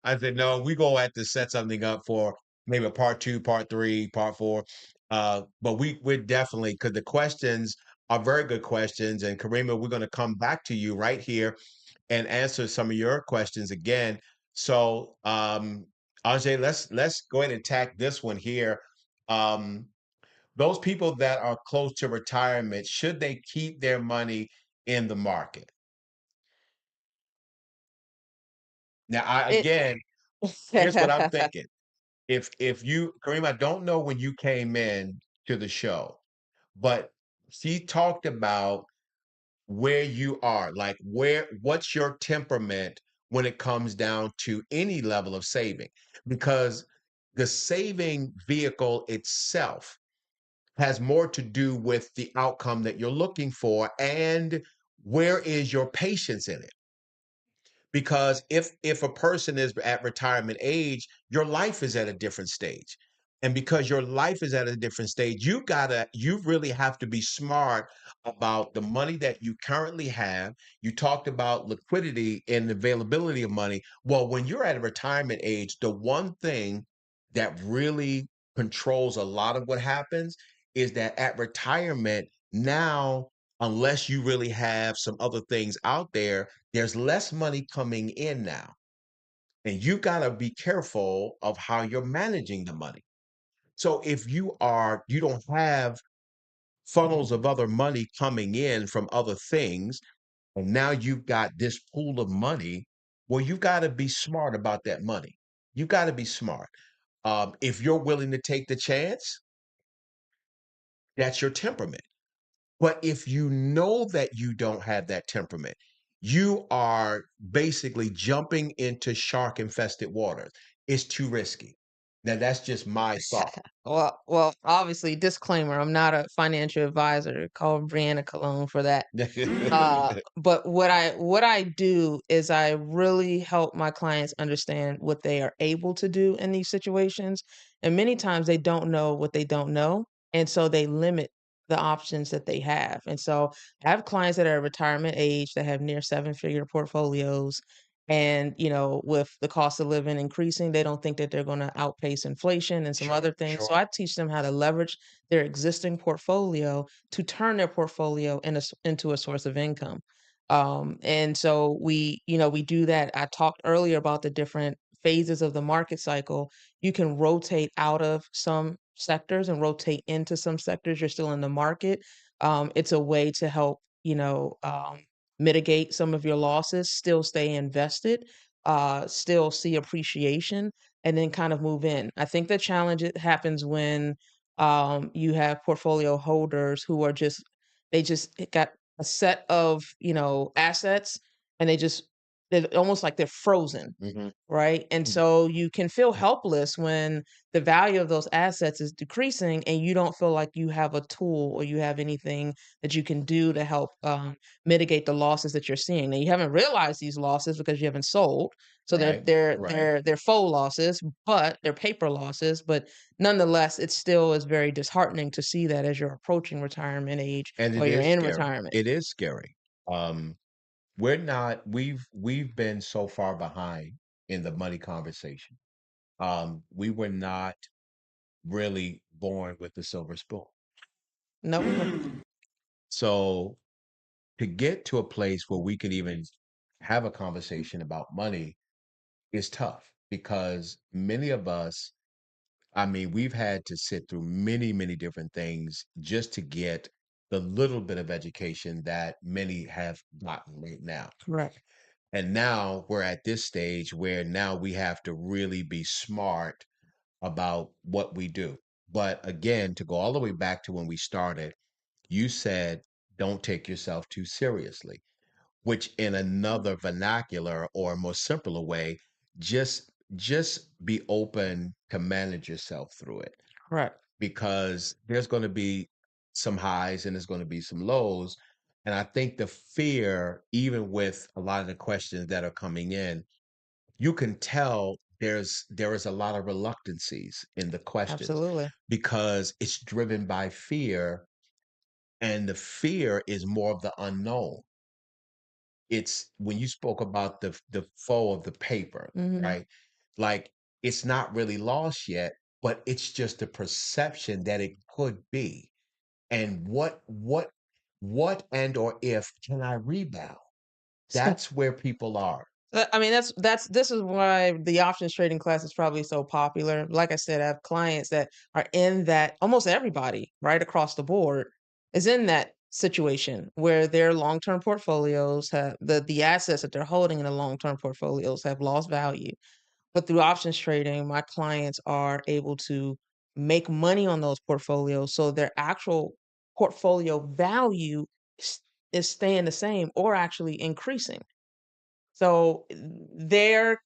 I said, no, we go have to set something up for maybe a part two, part three, part four. But we're definitely, because the questions are very good questions. And Karima, we're gonna come back to you right here and answer some of your questions again. So, Ajay, let's go ahead and tack this one here. Um, those people that are close to retirement, should they keep their money in the market? Now, It again, here's what I'm thinking. If you, Kareem, I don't know when you came in to the show, but she talked about where you are, like what's your temperament when it comes down to any level of saving, because the saving vehicle itself has more to do with the outcome that you're looking for, and where is your patience in it. Because if a person is at retirement age, your life is at a different stage, and because your life is at a different stage, you really have to be smart about the money that you currently have. You talked about liquidity and availability of money. Well, when you're at a retirement age, the one thing that really controls a lot of what happens is that at retirement now, unless you really have some other things out there, there's less money coming in now. And you got to be careful of how you're managing the money. So if you don't have funnels of other money coming in from other things, and now you've got this pool of money, well, you got to be smart about that money. You got to be smart. If you're willing to take the chance, that's your temperament. But if you know that you don't have that temperament, you are basically jumping into shark infested waters. It's too risky. Now, that's just my thought. well, obviously, disclaimer: I'm not a financial advisor. Call Brianna Cologne for that. But what I do is I really help my clients understand what they are able to do in these situations, and many times they don't know what they don't know, and so they limit the options that they have. And so I have clients that are at retirement age that have near seven-figure portfolios, and with the cost of living increasing, they don't think that they're going to outpace inflation and some Sure, other things. So sure. I teach them how to leverage their existing portfolio to turn their portfolio into a source of income. And so we do that. I talked earlier about the different phases of the market cycle. You can rotate out of some sectors and rotate into some sectors, you're still in the market. It's a way to help, mitigate some of your losses, still stay invested, still see appreciation, and then kind of move in. I think the challenge it happens when you have portfolio holders who are they just got a set of, assets, and they're almost like they're frozen, Mhm. right? And so you can feel helpless when the value of those assets is decreasing and you don't feel like you have a tool or you have anything that you can do to help mitigate the losses that you're seeing. Now you haven't realized these losses because you haven't sold, so Right, right. they're faux losses, but they're paper losses. But nonetheless, it still is very disheartening to see that as you're approaching retirement age And or it you're is in scary. retirement. It is scary. Um, we've been so far behind in the money conversation. We were not really born with the silver spoon. No, we weren't. So to get to a place where we can even have a conversation about money is tough because many of us, I mean, we've had to sit through many, many different things just to get the little bit of education that many have gotten right now. Correct. And now we're at this stage where now we have to really be smart about what we do. But again, to go all the way back to when we started, you said, don't take yourself too seriously, which in another vernacular or a more simpler way, just be open to manage yourself through it Correct. because there's going to be some highs and there's going to be some lows. And I think the fear, even with a lot of the questions that are coming in, you can tell there is a lot of reluctancies in the questions Absolutely. because it's driven by fear, and the fear is more of the unknown. It's when you spoke about the foe of the paper, Hmm. right? Like it's not really lost yet, but it's just a perception that it could be. And what and or if can I rebound? That's where people are. I mean, this is why the options trading class is probably so popular. Like I said, I have clients that are in that, almost everybody, right across the board, is in that situation where their long-term portfolios have the assets that they're holding in the long-term portfolios have lost value. But through options trading, my clients are able to make money on those portfolios, so their actual portfolio value is, is staying the same or actually increasing. So they're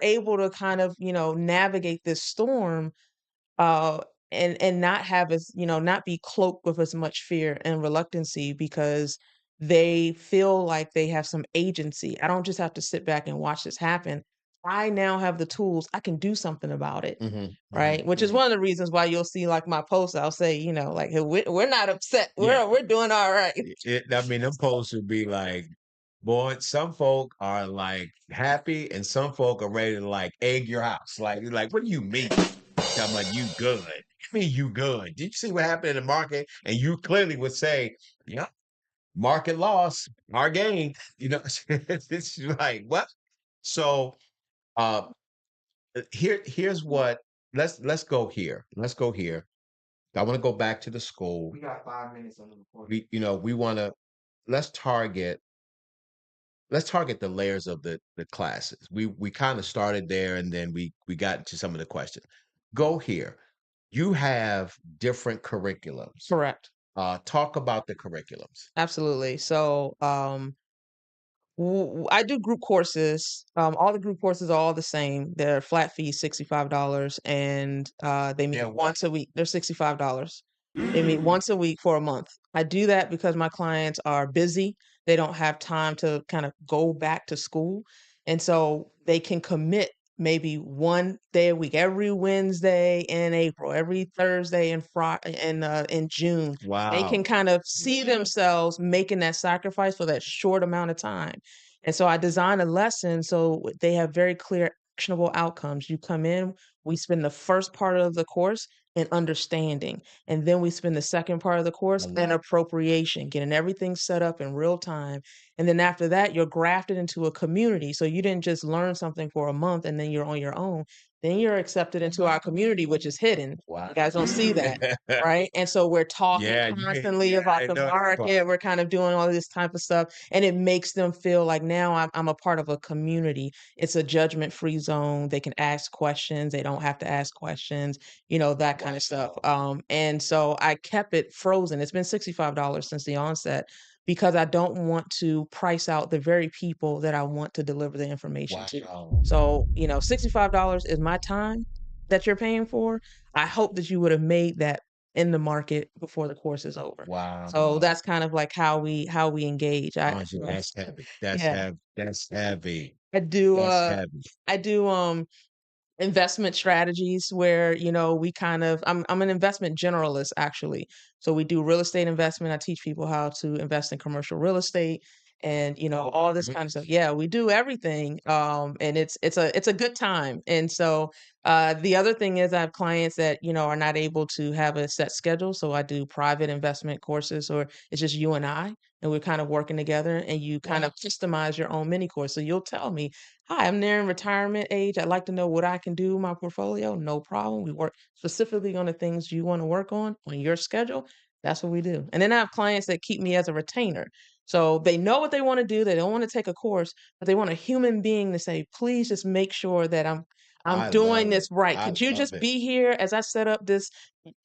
able to kind of, navigate this storm, uh, and not have as, not be cloaked with as much fear and reluctancy because they feel like they have some agency. I don't just have to sit back and watch this happen. I now have the tools. I can do something about it. Mhm, mhm, Right. Which is mhm. one of the reasons why you'll see like my posts. I'll say, like, "Hey, we're not upset. Yeah. We're doing all right." I mean, them posts would be like, boy, some folk are like happy and some folk are ready to like egg your house. Like, what do you mean? I'm like, you good. I mean, you good. Did you see what happened in the market? And you clearly would say, yeah, market loss, our gain. It's like, what? So uh here's what let's go here. Let's go here. I want to go back to the school. We got 5 minutes on the recording. We want to let's target let's target the layers of the classes. We kind of started there and then we got into some of the questions. Go here. You have different curriculums. Correct. Talk about the curriculums. Absolutely. So, I do group courses. All the group courses are all the same. They're flat fee, $65, and they meet Yeah, what? once a week. They're $65. They meet once a week for a month. I do that because my clients are busy. They don't have time to kind of go back to school, and so they can commit maybe one day a week, every Wednesday in April, every Thursday in Friday in June. They Wow. can kind of see themselves making that sacrifice for that short amount of time. And so I design a lesson so they have very clear, actionable outcomes. You come in, we spend the first part of the course in understanding, and then we spend the second part of the I course in love appropriation, getting everything set up in real time. And then after that, you're grafted into a community. So you didn't just learn something for a month and then you're on your own. then you're accepted into our community, which is hidden. Wow. You guys don't see that, right? And so we're talking Yeah, constantly yeah, about I the know that part. market. We're kind of doing all this type of stuff, and it makes them feel like now I'm a part of a community. It's a judgment-free zone. They can ask questions. They don't have to ask questions, that kind of stuff. And so I kept it frozen. It's been $65 since the onset because I don't want to price out the very people that I want to deliver the information to. Wow. So, $65 is my time that you're paying for. I hope that you would have made that in the market before the course is over. So Wow. that's kind of like how we engage. Anja, that's heavy. That's Yeah. heavy. That's heavy. I do That's uh heavy. I do investment strategies where we kind of I'm an investment generalist actually. So we do real estate investment. I teach people how to invest in commercial real estate and all this Mhm. kind of stuff. Yeah, we do everything. And it's a good time. And so the other thing is I have clients that are not able to have a set schedule, so I do private investment courses, or it's just you and I, and we're kind of working together, and you kind Wow. of customize your own mini course. So you'll tell me, "Hi, I'm nearing retirement age. I'd like to know what I can do with my portfolio." No problem. We work specifically on the things you want to work on your schedule. That's what we do. And then I have clients that keep me as a retainer. So they know what they want to do. They don't want to take a course, but they want a human being to say, "Please just make sure that I'm I doing love this it. right. I Could you love just it. be here as I set up this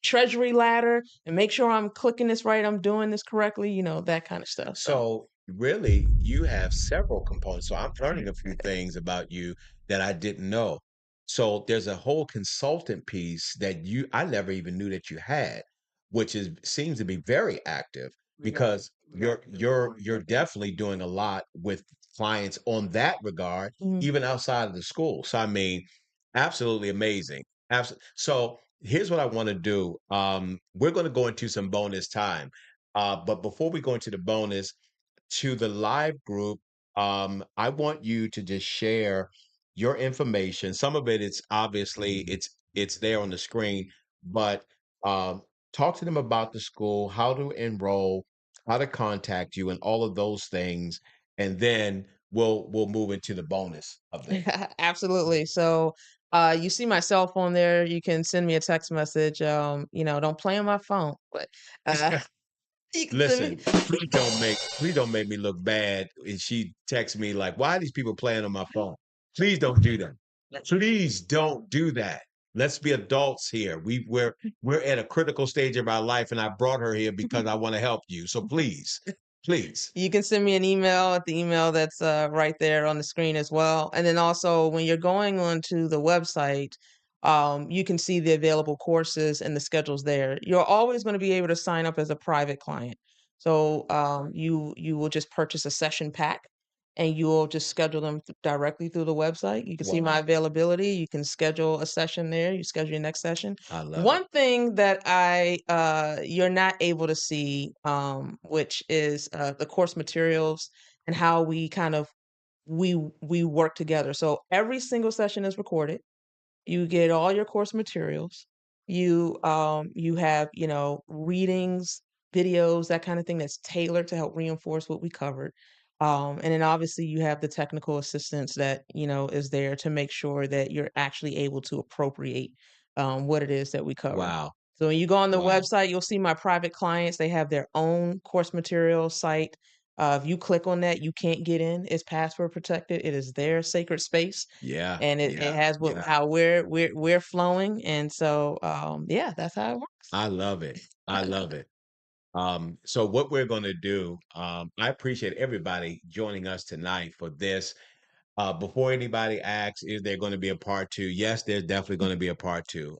treasury ladder and make sure I'm clicking this right, I'm doing this correctly," that kind of stuff. So So really, you have several components. So I'm learning a few things about you that I didn't know. So there's a whole consultant piece that I never even knew that you had, which is seems to be very active because you're definitely doing a lot with clients on that regard, mhm. even outside of the school. So I mean, absolutely amazing. Absolutely. So here's what I want to do. We're going to go into some bonus time. But before we go into the bonus, to the live group, I want you to just share your information. Some of it is obviously it's there on the screen, but um, talk to them about the school, how to enroll, how to contact you, and all of those things, and then we'll move into the bonus of this. Absolutely. So you see my cell phone there. You can send me a text message. Don't play on my phone, but uh, you can send me. Listen, please don't make me look bad. And she texts me like, "Why are these people playing on my phone?" Please don't do that. Please don't do that. Let's be adults here. We're at a critical stage of our life, and I brought her here because I want to help you. So please, please. You can send me an email at the email that's right there on the screen as well. And then also, when you're going onto the website, you can see the available courses and the schedules there. You're always going to be able to sign up as a private client. So you will just purchase a session pack, and you will just schedule them directly through the website. You can see my Wow, availability. You can schedule a session there. You schedule your next session. I love it. One thing that I you're not able to see, which is the course materials and how we kind of we work together. So every single session is recorded. You get all your course materials. You have, readings, videos, that kind of thing that's tailored to help reinforce what we covered. And then obviously you have the technical assistance that, is there to make sure that you're actually able to appropriate what it is that we cover. Wow, So when you go on the wow. website, you'll see my private clients. They have their own course material site. If you click on that, you can't get in. It's password protected. It is their sacred space, Yeah, and it yeah, has yeah. how we're flowing, and so yeah, that's how it works. I love it. I love it. So what we're going to do, I appreciate everybody joining us tonight for this. Before anybody asks, is there going to be a part two? Yes, there's definitely going to be a part two.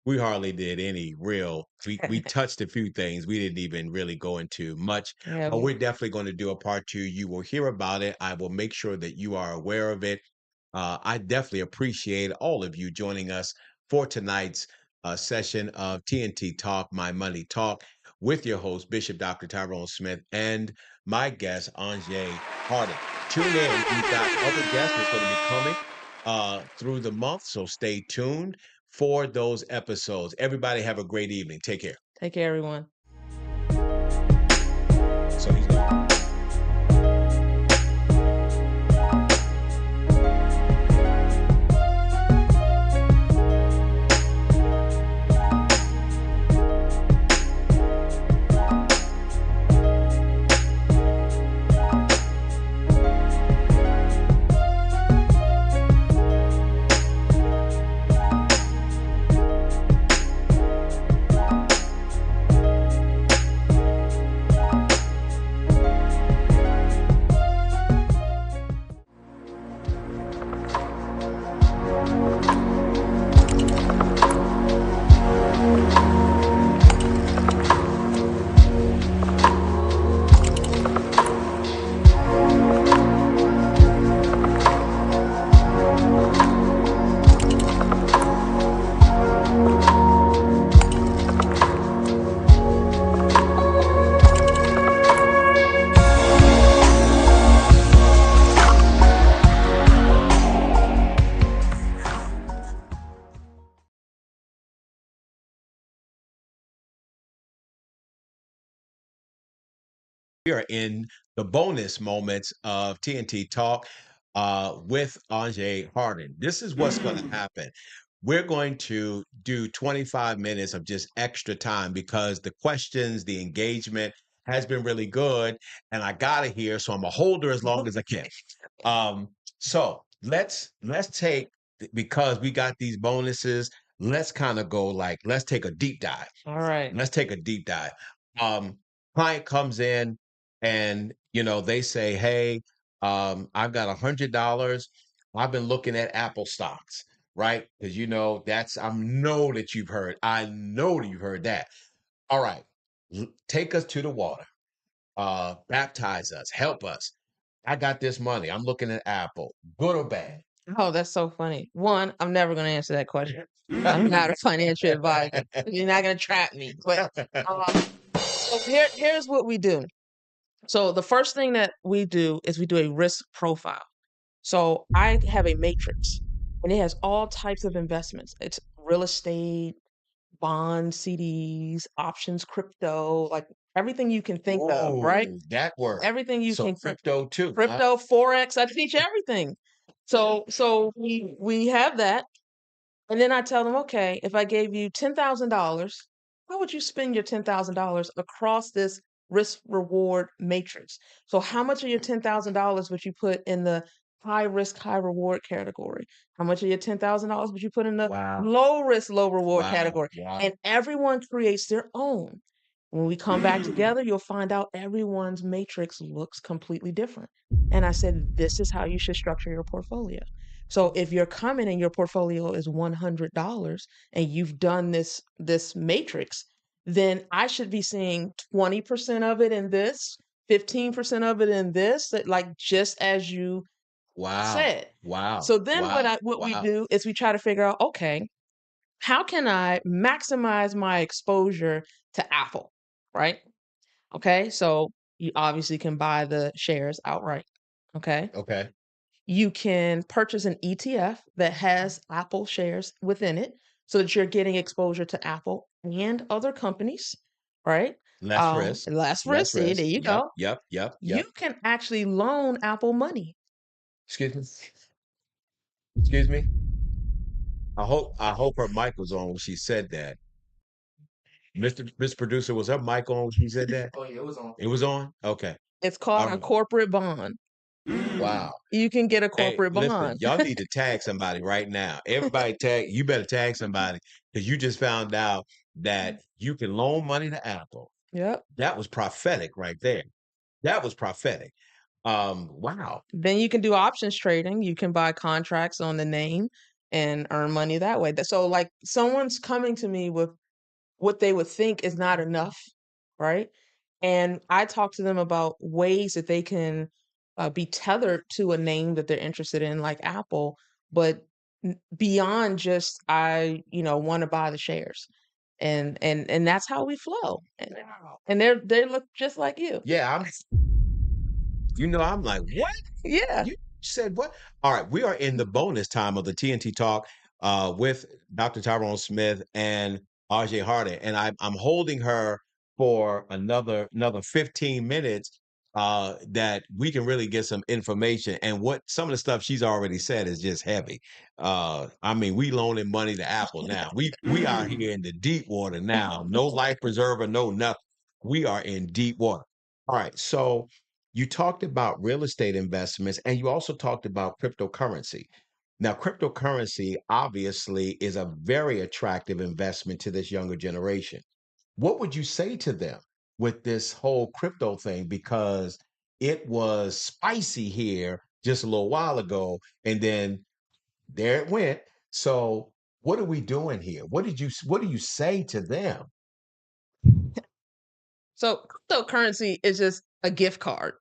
We hardly did any real. We touched a few things. We didn't even really go into much, Yeah, but we're definitely going to do a part two. You will hear about it. I will make sure that you are aware of it. I definitely appreciate all of you joining us for tonight's session of TNT Talk, My Money Talk, with your host Bishop Dr. Tyrone Smith and my guest Anjay Harding. Tune in. We've got other guests that's going to be coming through the month, so stay tuned for those episodes. Everybody have a great evening. Take care. take care, everyone. So he's going. We are in the bonus moments of TNT Talk with Anjay Harden. This is what's going to happen. We're going to do 25 minutes of just extra time because the questions, the engagement has been really good, and I got to hear, so I'm a holder as long as I can. So let's take, because we got these bonuses. Let's kind of go like, let's take a deep dive. All right. Let's take a deep dive. Um, Client comes in and they say, "Hey, I've got $100. I've been looking at Apple stocks, right? Because I know that you've heard that. All right, take us to the water. Baptize us, help us. I got this money. I'm looking at Apple. Good or bad?" Oh, that's so funny. One, I'm never going to answer that question. I'm not a financial advisor. You're not going to trap me. But so here's what we do. So the first thing that we do is we do a risk profile. So I have a matrix, and it has all types of investments. It's real estate, bonds, CDs, options, crypto, like everything you can think of, right? Whoa, that word. Everything you So can think. crypto too. Crypto, forex, I teach everything. So we have that, and then I tell them, okay, if I gave you $10,000, how would you spend your $10,000 across this risk reward matrix? So how much of your $10,000 would you put in the high risk, high reward category? How much of your $10,000 would you put in the Wow. low risk, low reward Wow. category? Wow. And everyone creates their own. When we come back together, you'll find out everyone's matrix looks completely different. And I said, this is how you should structure your portfolio. So if you're coming and your portfolio is $100 and you've done this matrix, then I should be seeing 20% of it in this, 15% of it in this, like just as you Wow. said. Wow. So then Wow. what we Wow. do is we try to figure out, okay, how can I maximize my exposure to Apple, right? Okay, so you obviously can buy the shares outright. Okay. Okay. You can purchase an ETF that has Apple shares within it so that you're getting exposure to Apple and other companies, right? Less risk. Less risk. Less See, there risk. you Yep. go. Yep. Yep. You Yep. can actually loan Apple money. Excuse me. Excuse me. I hope her mic was on when she said that. Mr. Producer, was her mic on when she said that? Oh yeah, it was on. It was on? Okay. It's All called a right. corporate bond. Wow. You can get a Hey, corporate listen, bond. y'all need to tag somebody right now. Everybody you better tag somebody because you just found out that you can loan money to Apple. Yep. That was prophetic right there. That was prophetic. Wow. Then you can do options trading. You can buy contracts on the name and earn money that way. So, like, someone's coming to me with what they would think is not enough, right? And I talk to them about ways that they can be tethered to a name that they're interested in, like Apple, but beyond just want to buy the shares, and that's how we flow. And they look just like you. Yeah, I'm like, what? Yeah. You said what? All right, we are in the bonus time of the TNT Talk with Dr. Tyrone Smith and RJ Harden, and I'm holding her for another 15 minutes that we can really get some information. And what some of the stuff she's already said is just heavy. I mean, we loaning money to Apple now. We are here in the deep water now. No life preserver, no nothing. We are in deep water. All right, so you talked about real estate investments and you also talked about cryptocurrency. Now, cryptocurrency obviously is a very attractive investment to this younger generation. What would you say to them with this whole crypto thing? Because it was spicy here just a little while ago, and then there it went. So, what are we doing here? What do you say to them? So cryptocurrency is just a gift card.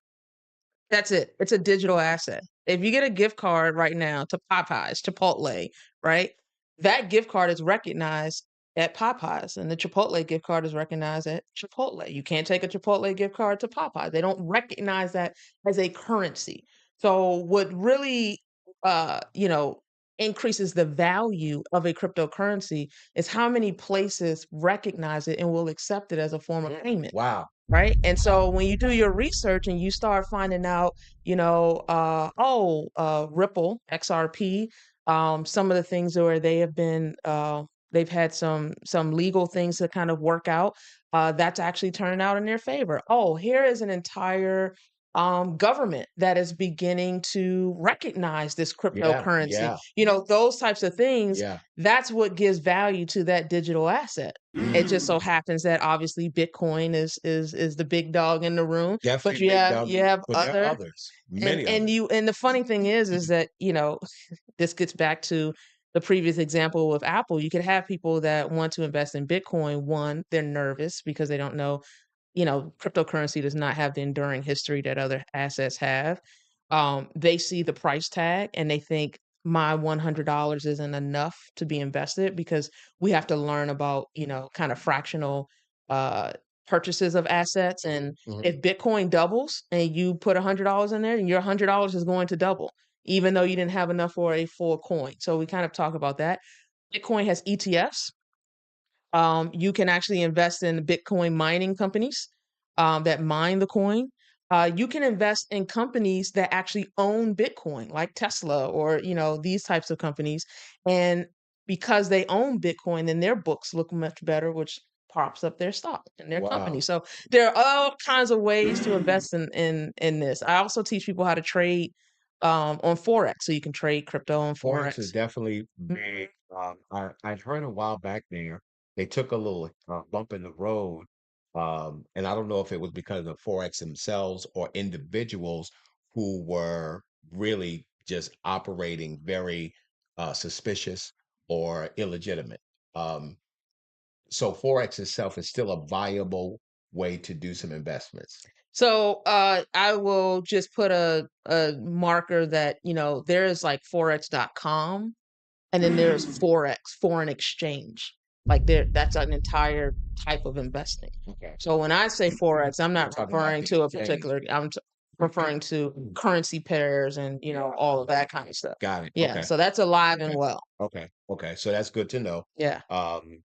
That's it. It's a digital asset. If you get a gift card right now to Popeyes, Chipotle, right? That gift card is recognized at Popeyes, and the Chipotle gift card is recognized at Chipotle. You can't take a Chipotle gift card to Popeyes. They don't recognize that as a currency. So what really increases the value of a cryptocurrency is how many places recognize it and will accept it as a form of payment. Wow. right? And so when you do your research and you start finding out, Ripple, XRP, some of the things where they have been, they've had some legal things to kind of work out. That's actually turning out in their favor. Oh, here is an entire government that is beginning to recognize this Yeah, cryptocurrency. yeah, Those types of things. yeah. That's what gives value to that digital asset. It just so happens that obviously Bitcoin is the big dog in the room, but Definitely you big have dog, you have but there are other others, and many and others. you and the funny thing is that this gets back to the previous example with Apple. You could have people that want to invest in Bitcoin. One, they're nervous because they don't know, cryptocurrency does not have the enduring history that other assets have. They see the price tag and they think my $100 isn't enough to be invested because we have to learn about, kind of fractional uh, purchases of assets. And Mhm. if Bitcoin doubles and you put $100 in there, and your $100 is going to double, even though you didn't have enough for a full coin. So we kind of talk about that. Bitcoin has ETFs. You can actually invest in Bitcoin mining companies that mine the coin. You can invest in companies that actually own Bitcoin, like Tesla or these types of companies. And because they own Bitcoin, then their books look much better, which props up their stock and their company. Wow. So there are all kinds of ways to invest in this. I also teach people how to trade on Forex, so you can trade crypto on Forex is Forex. definitely Mhm. big. I'd heard a while back there, they took a little bump in the road. And I don't know if it was because of Forex themselves or individuals who were really just operating very suspicious or illegitimate. Um, so Forex itself is still a viable way to do some investments. So I will just put a marker that, there is like forex.com and then there's Forex, foreign exchange. Like that's an entire type of investing. Okay. So when I say Forex, I'm We're not talking about referring the to a exchange. particular, referring to currency pairs and, all of that kind of stuff. Got it. Yeah. Okay. So that's alive and Okay. well. Okay. Okay. So that's good to know. Yeah. Um,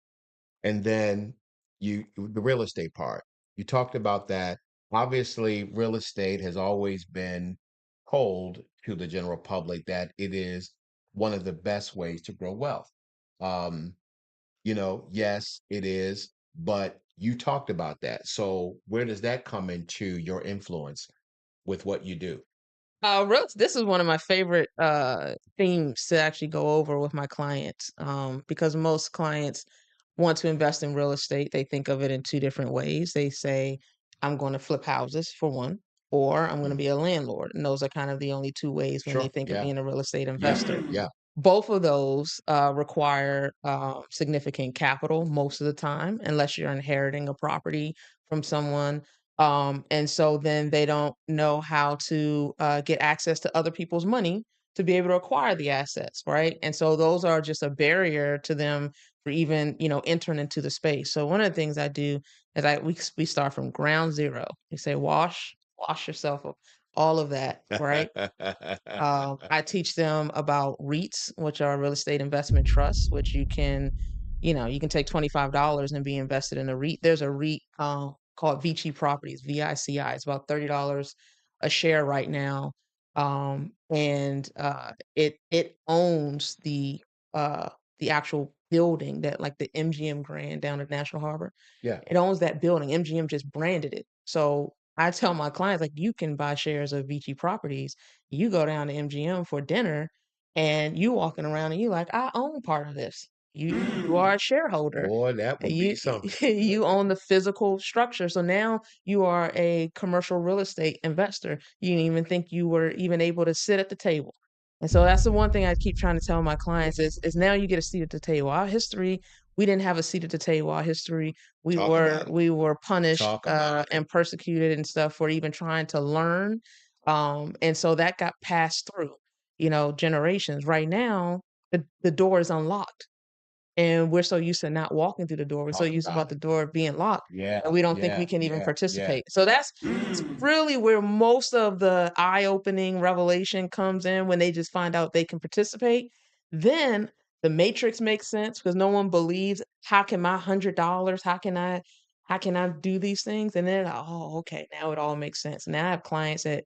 and then the real estate part, you talked about that. Obviously, real estate has always been told to the general public that it is one of the best ways to grow wealth. Um, yes, it is, but you talked about that. So where does that come into your influence with what you do? This is one of my favorite themes to actually go over with my clients, because most clients want to invest in real estate. They think of it in two different ways. They say, I'm going to flip houses for one, or I'm going to Mm, be a landlord. And those are kind of the only two ways when they sure. think of Yeah. being a real estate Yeah. investor. Yeah. Both of those require significant capital most of the time, unless you're inheriting a property from someone. And so then they don't know how to get access to other people's money to be able to acquire the assets, right? And so those are just a barrier to them for even entering into the space. So one of the things I do is we start from ground zero. We say wash yourself of all of that, right? I teach them about REITs, which are real estate investment trusts, which you can take $25 and be invested in a REIT. There's a REIT called Vici Properties, VICI. It's about $30 a share right now, and it owns the actual building that like the MGM Grand down at National Harbor. Yeah. It owns that building. MGM just branded it. So I tell my clients, like, you can buy shares of Vici Properties. You go down to MGM for dinner and you walking around and you like, I own part of this. You are a shareholder. Boy, that would be You something. you own the physical structure. So now you are a commercial real estate investor. You didn't even think you were even able to sit at the table. And so that's the one thing I keep trying to tell my clients is now you get a seat at the table. Our history, we didn't have a seat at the table. Our history, we Talk were about it. we were punished Talk about it. and persecuted and stuff for even trying to learn. And so that got passed through, generations. Right now, the door is unlocked. And we're so used to not walking through the door. We're so Talk used about about it. the door being locked Yeah. that we don't think we Yeah. can even Yeah. Yeah. participate. So that's really where most of the eye-opening revelation comes in when they just find out they can participate. Then the matrix makes sense because no one believes, how can my $100, how can I How can I do these things? And then, oh, okay, now it all makes sense. Now I have clients that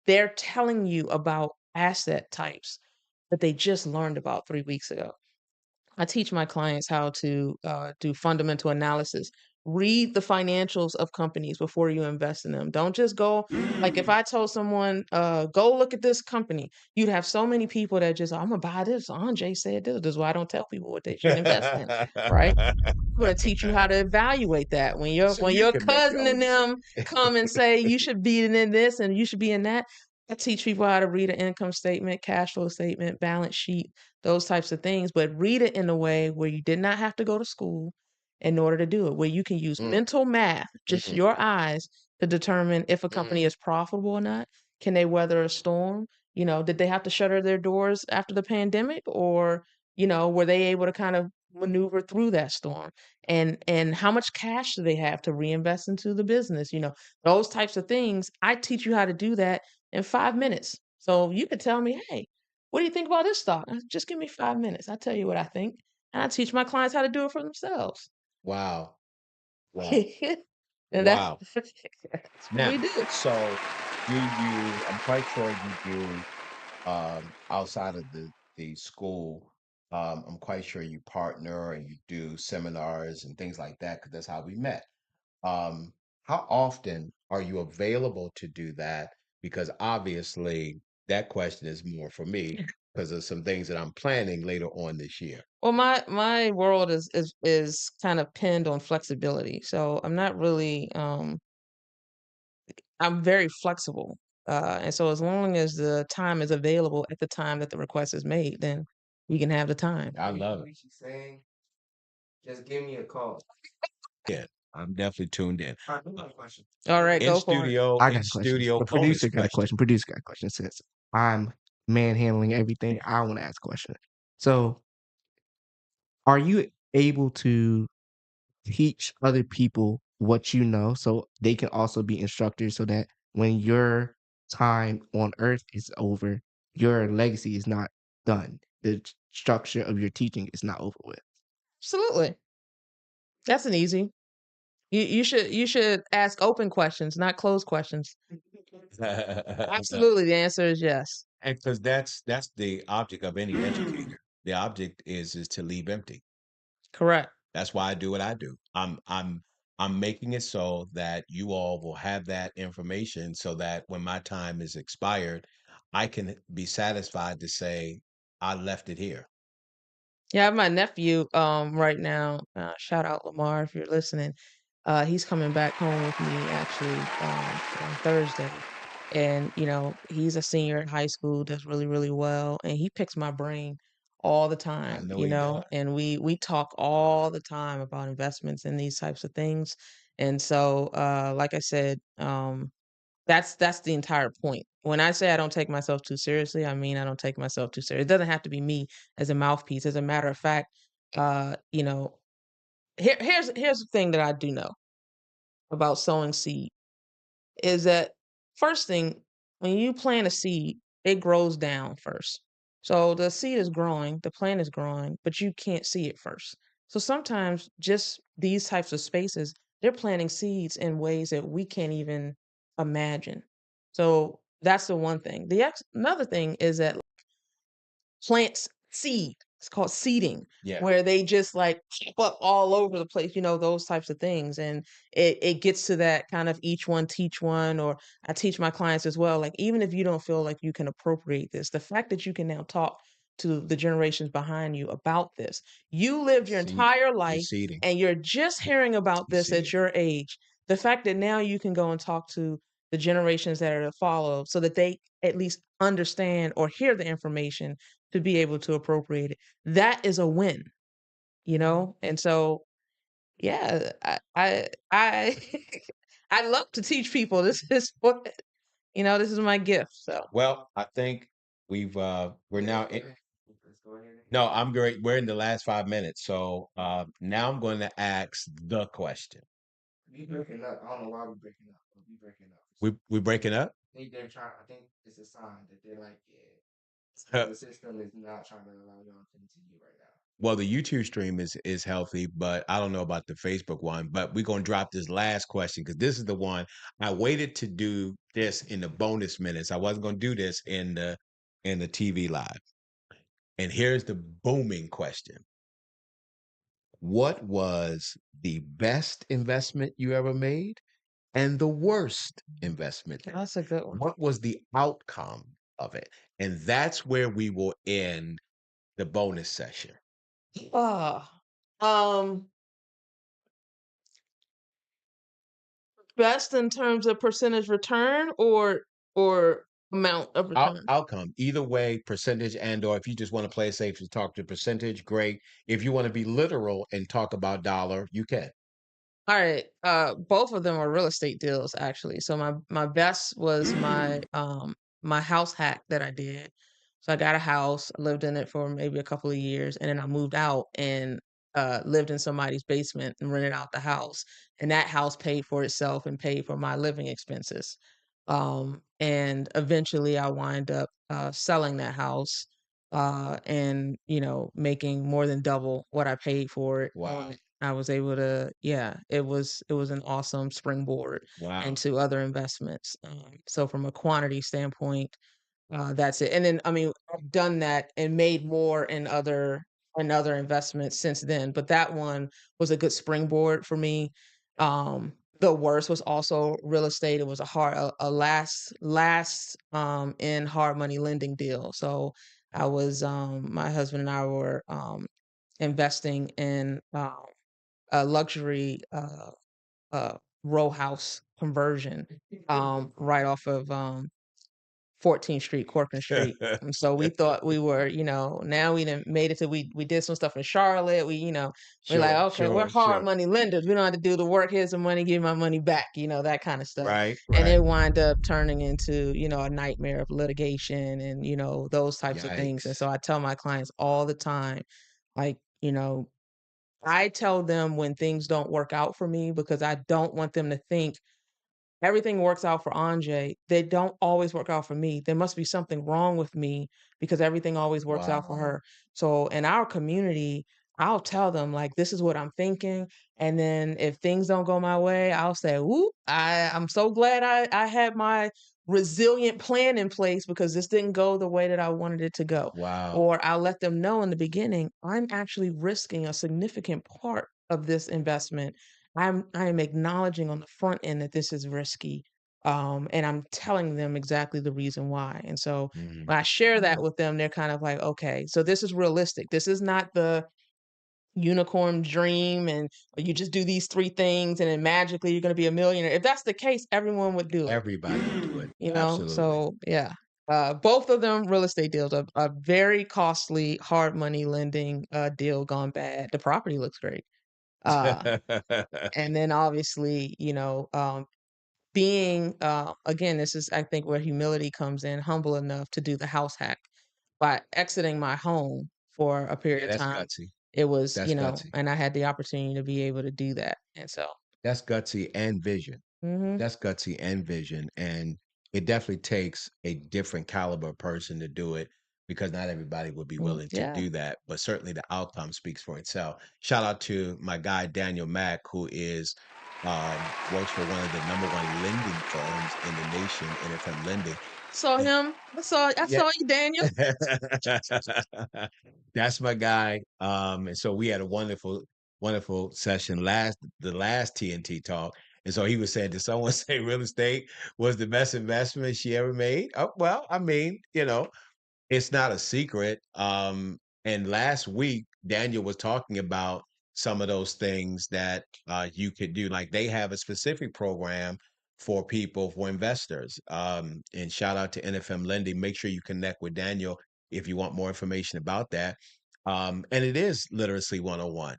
they're telling you about asset types that they just learned about 3 weeks ago. I teach my clients how to do fundamental analysis. Read the financials of companies before you invest in them. Don't just go like if I told someone, go look at this company, you'd have so many people that just, I'm gonna buy this. Andre said this. This is why I don't tell people what they should invest in, right? I'm gonna teach you how to evaluate that. When your So when you your can make your cousin own and them decision. come and say you should be in this and you should be in that, I teach people how to read an income statement, cash flow statement, balance sheet, those types of things, but read it in a way where you did not have to go to school in order to do it, where you can use Mm, mental math, just mm, your eyes, to determine if a company mm, is profitable or not. Can they weather a storm? Did they have to shutter their doors after the pandemic, or were they able to kind of maneuver through that storm? And how much cash do they have to reinvest into the business? Those types of things. I teach you how to do that in 5 minutes. So you could tell me, hey, what do you think about this stock? Just give me 5 minutes. I'll tell you what I think. And I teach my clients how to do it for themselves. wow. Wow. And that's, Wow. that's what we Now, do. so I'm quite sure you do, outside of the school, I'm quite sure you partner and you do seminars and things like that, because that's how we met. How often are you available to do that? Because obviously that question is more for me because of some things that I'm planning later on this year. Well, my world is kind of pinned on flexibility. So I'm not really I'm very flexible. And so as long as the time is available at the time that the request is made, then you can have the time. I love it. What she's saying, just give me a call. Yeah, I'm definitely tuned in. All right, I got a question. All right, go for it. I In got a question. studio The bonus producer got a question. question. Producer got a question. Since I'm manhandling everything, I want to ask a question. So, are you able to teach other people what you know so they can also be instructors so that when your time on earth is over, your legacy is not done. The structure of your teaching is not over with. Absolutely. That's an easy. You should ask open questions, not closed questions. Absolutely, the answer is yes. And because that's the object of any educator. The object is to leave empty. Correct. That's why I do what I do. I'm making it so that you all will have that information so that when my time is expired, I can be satisfied to say I left it here. Yeah, I have my nephew right now. Shout out Lamar if you're listening. He's coming back home with me actually on Thursday. And he's a senior in high school, does really, really well, and he picks my brain all the I time, know he does. and we talk all the time about investments and these types of things. And so like I said, that's the entire point. When I say I don't take myself too seriously, I mean I don't take myself too serious. It doesn't have to be me as a mouthpiece. As a matter of fact, uh, you know, here's the thing that I do know about sowing seed is that first thing, when you plant a seed, it grows down first. So the seed is growing, the plant is growing, but you can't see it first. So sometimes just these types of spaces, they're planting seeds in ways that we can't even imagine. So that's the one thing. Another thing is that plants seed. It's called seeding, Yeah. where they just like pop up all over the place, those types of things. And it gets to that kind of each one teach one, or I teach my clients as well. Like, even if you don't feel like you can appropriate this, the fact that you can now talk to the generations behind you about this, you lived your See, entire you're life seeding. and you're just hearing about You're this at seeding. your age. The fact that now you can go and talk to the generations that are to follow so that they at least understand or hear the information to be able to appropriate it. That is a win. And so, yeah, I I love to teach people. This is this is my gift. So, Well, I think we're now in, Let's go ahead. no, I'm great. We're in the last 5 minutes. So now I'm going to ask the question. We breaking up. I don't know why we breaking up, but we breaking up. We breaking up? I think they're trying. I think it's a sign that they're like, yeah, the system is not trying to allow y'all to continue right now. Well, the YouTube stream is healthy, but I don't know about the Facebook one. But we're gonna drop this last question because this is the one I waited to do this in the bonus minutes. I wasn't gonna do this in the TV live. And here's the booming question. What was the best investment you ever made and the worst investment? That's a good one. What was the outcome of it? And that's where we will end the bonus session. Ah, um, best in terms of percentage return or amount of return? Outcome, either way, percentage and or if you just want to play it safe to talk to percentage, great. If you want to be literal and talk about dollar, you can. All right. Both of them are real estate deals actually. So my best was my house hack that I did. So I got a house, lived in it for maybe a couple of years, and then I moved out and lived in somebody's basement and rented out the house. And that house paid for itself and paid for my living expenses. And eventually I wind up selling that house and making more than double what I paid for it. Wow. I was able to, yeah, it was an awesome springboard Wow. into other investments. So from a quantity standpoint, that's it. And then, I mean, I've done that and made more in other investments since then. But that one was a good springboard for me. The worst was also real estate. It was a last in hard money lending deal. So I was my husband and I were investing in a luxury uh, row house conversion right off of 14th Street, Corcoran Street. And so we thought we were, now we done made it to we did some stuff in Charlotte. We're like, Sure, okay, we're sure, hard sure. money lenders. We don't have to do the work. Here's the money, give me my money back, that kind of stuff. Right, And right. it wind up turning into, a nightmare of litigation and, those types of things. And Yikes. so I tell my clients all the time, like, I tell them when things don't work out for me because I don't want them to think everything works out for Anjay. They don't always work out for me. There must be something wrong with me because everything always works out for Wow. her. So in our community, I'll tell them like this is what I'm thinking. And then if things don't go my way, I'll say, whoop, I'm so glad I had my resilient plan in place because this didn't go the way that I wanted it to go. Wow. Or I'll let them know in the beginning, I'm actually risking a significant part of this investment. I am acknowledging on the front end that this is risky, and I'm telling them exactly the reason why. And so Mhm. when I share that with them, they're kind of like, okay, so this is realistic. This is not the unicorn dream, and you just do these three things, and then magically you're going to be a millionaire. If that's the case, everyone would do it. Everybody would do it. Absolutely. So yeah. Both of them real estate deals, a very costly hard money lending deal gone bad. The property looks great. Uh, and then obviously, being again, this is I think where humility comes in, humble enough to do the house hack by exiting my home for a period Yeah, of that's time. gutsy. It was, That's gutsy. and I had the opportunity to be able to do that. And so, That's gutsy and vision. mhm, That's gutsy and vision. And it definitely takes a different caliber person to do it because not everybody would be willing to yeah. do that. But certainly the outcome speaks for itself. Shout out to my guy Daniel Mack, who is works for one of the number one lending firms in the nation, NFM Lending. Saw And him. I yeah, saw you, Daniel. that's my guy. And so we had a wonderful, wonderful session the last TNT talk. And so he was saying, did someone say real estate was the best investment she ever made? Oh, well, I mean, it's not a secret. And last week, Daniel was talking about some of those things that you could do. Like they have a specific program for people, for investors. And shout out to NFM Lending. Make sure you connect with Daniel if you want more information about that. And it is Literacy 101.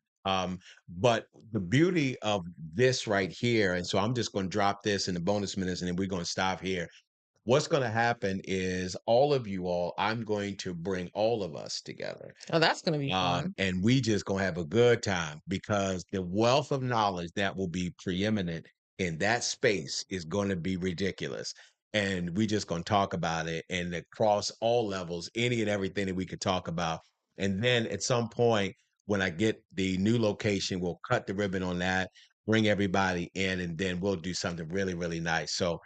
But the beauty of this right here, and so I'm just going to drop this in the bonus minutes and then we're going to stop here. What's going to happen is I'm going to bring all of us together. Oh, that's gonna be fun. And we just going to have a good time because the wealth of knowledge that will be preeminent in that space is going to be ridiculous. And we just going to talk about it and across all levels, any and everything that we could talk about. And then at some point, when I get the new location, we'll cut the ribbon on that, bring everybody in, and then we'll do something really, really nice. So,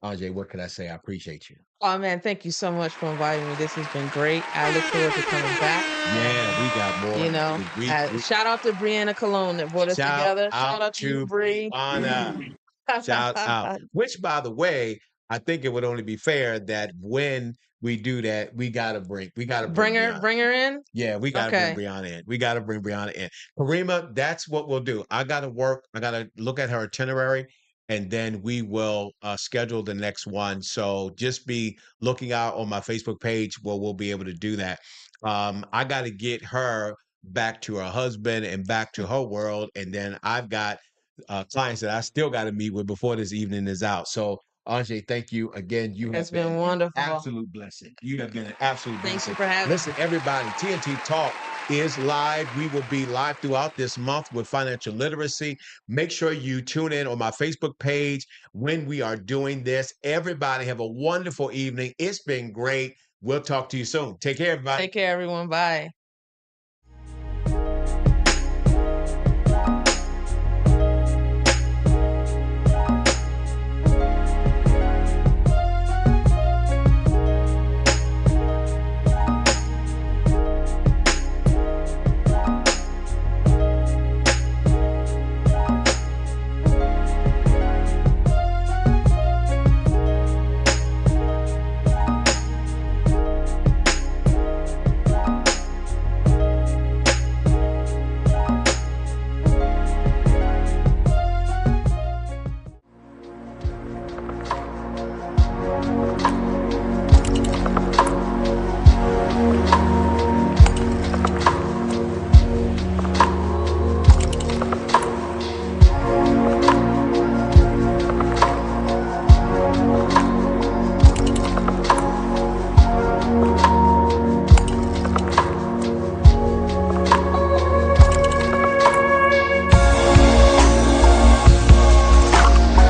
Andre, what can I say? I appreciate you. Oh man, thank you so much for inviting me. This has been great. I look forward to coming back. Yeah, we got more. You know, We shout out to Brianna Cologne that brought us shout together. out Shout out to you, to Bree. Brianna. Shout out. Which, by the way, I think it would only be fair that when we do that, we gotta bring Brianna. Bring her in. Yeah, we gotta bring Okay. Brianna in. We gotta bring Brianna in. Karima, that's what we'll do. I gotta work. I gotta look at her itinerary, and then we will schedule the next one. So just be looking out on my Facebook page where we'll be able to do that. I gotta get her back to her husband and back to her world, and then I've got clients that I still got to meet with before this evening is out. So, Anjay, thank you again. You have It's been been wonderful. absolute blessing. You have been an absolute Thank blessing. you for having Listen, everybody, TNT Talk is live. We will be live throughout this month with financial literacy. Make sure you tune in on my Facebook page when we are doing this. Everybody have a wonderful evening. It's been great. We'll talk to you soon. Take care, everybody. Take care, everyone. Bye.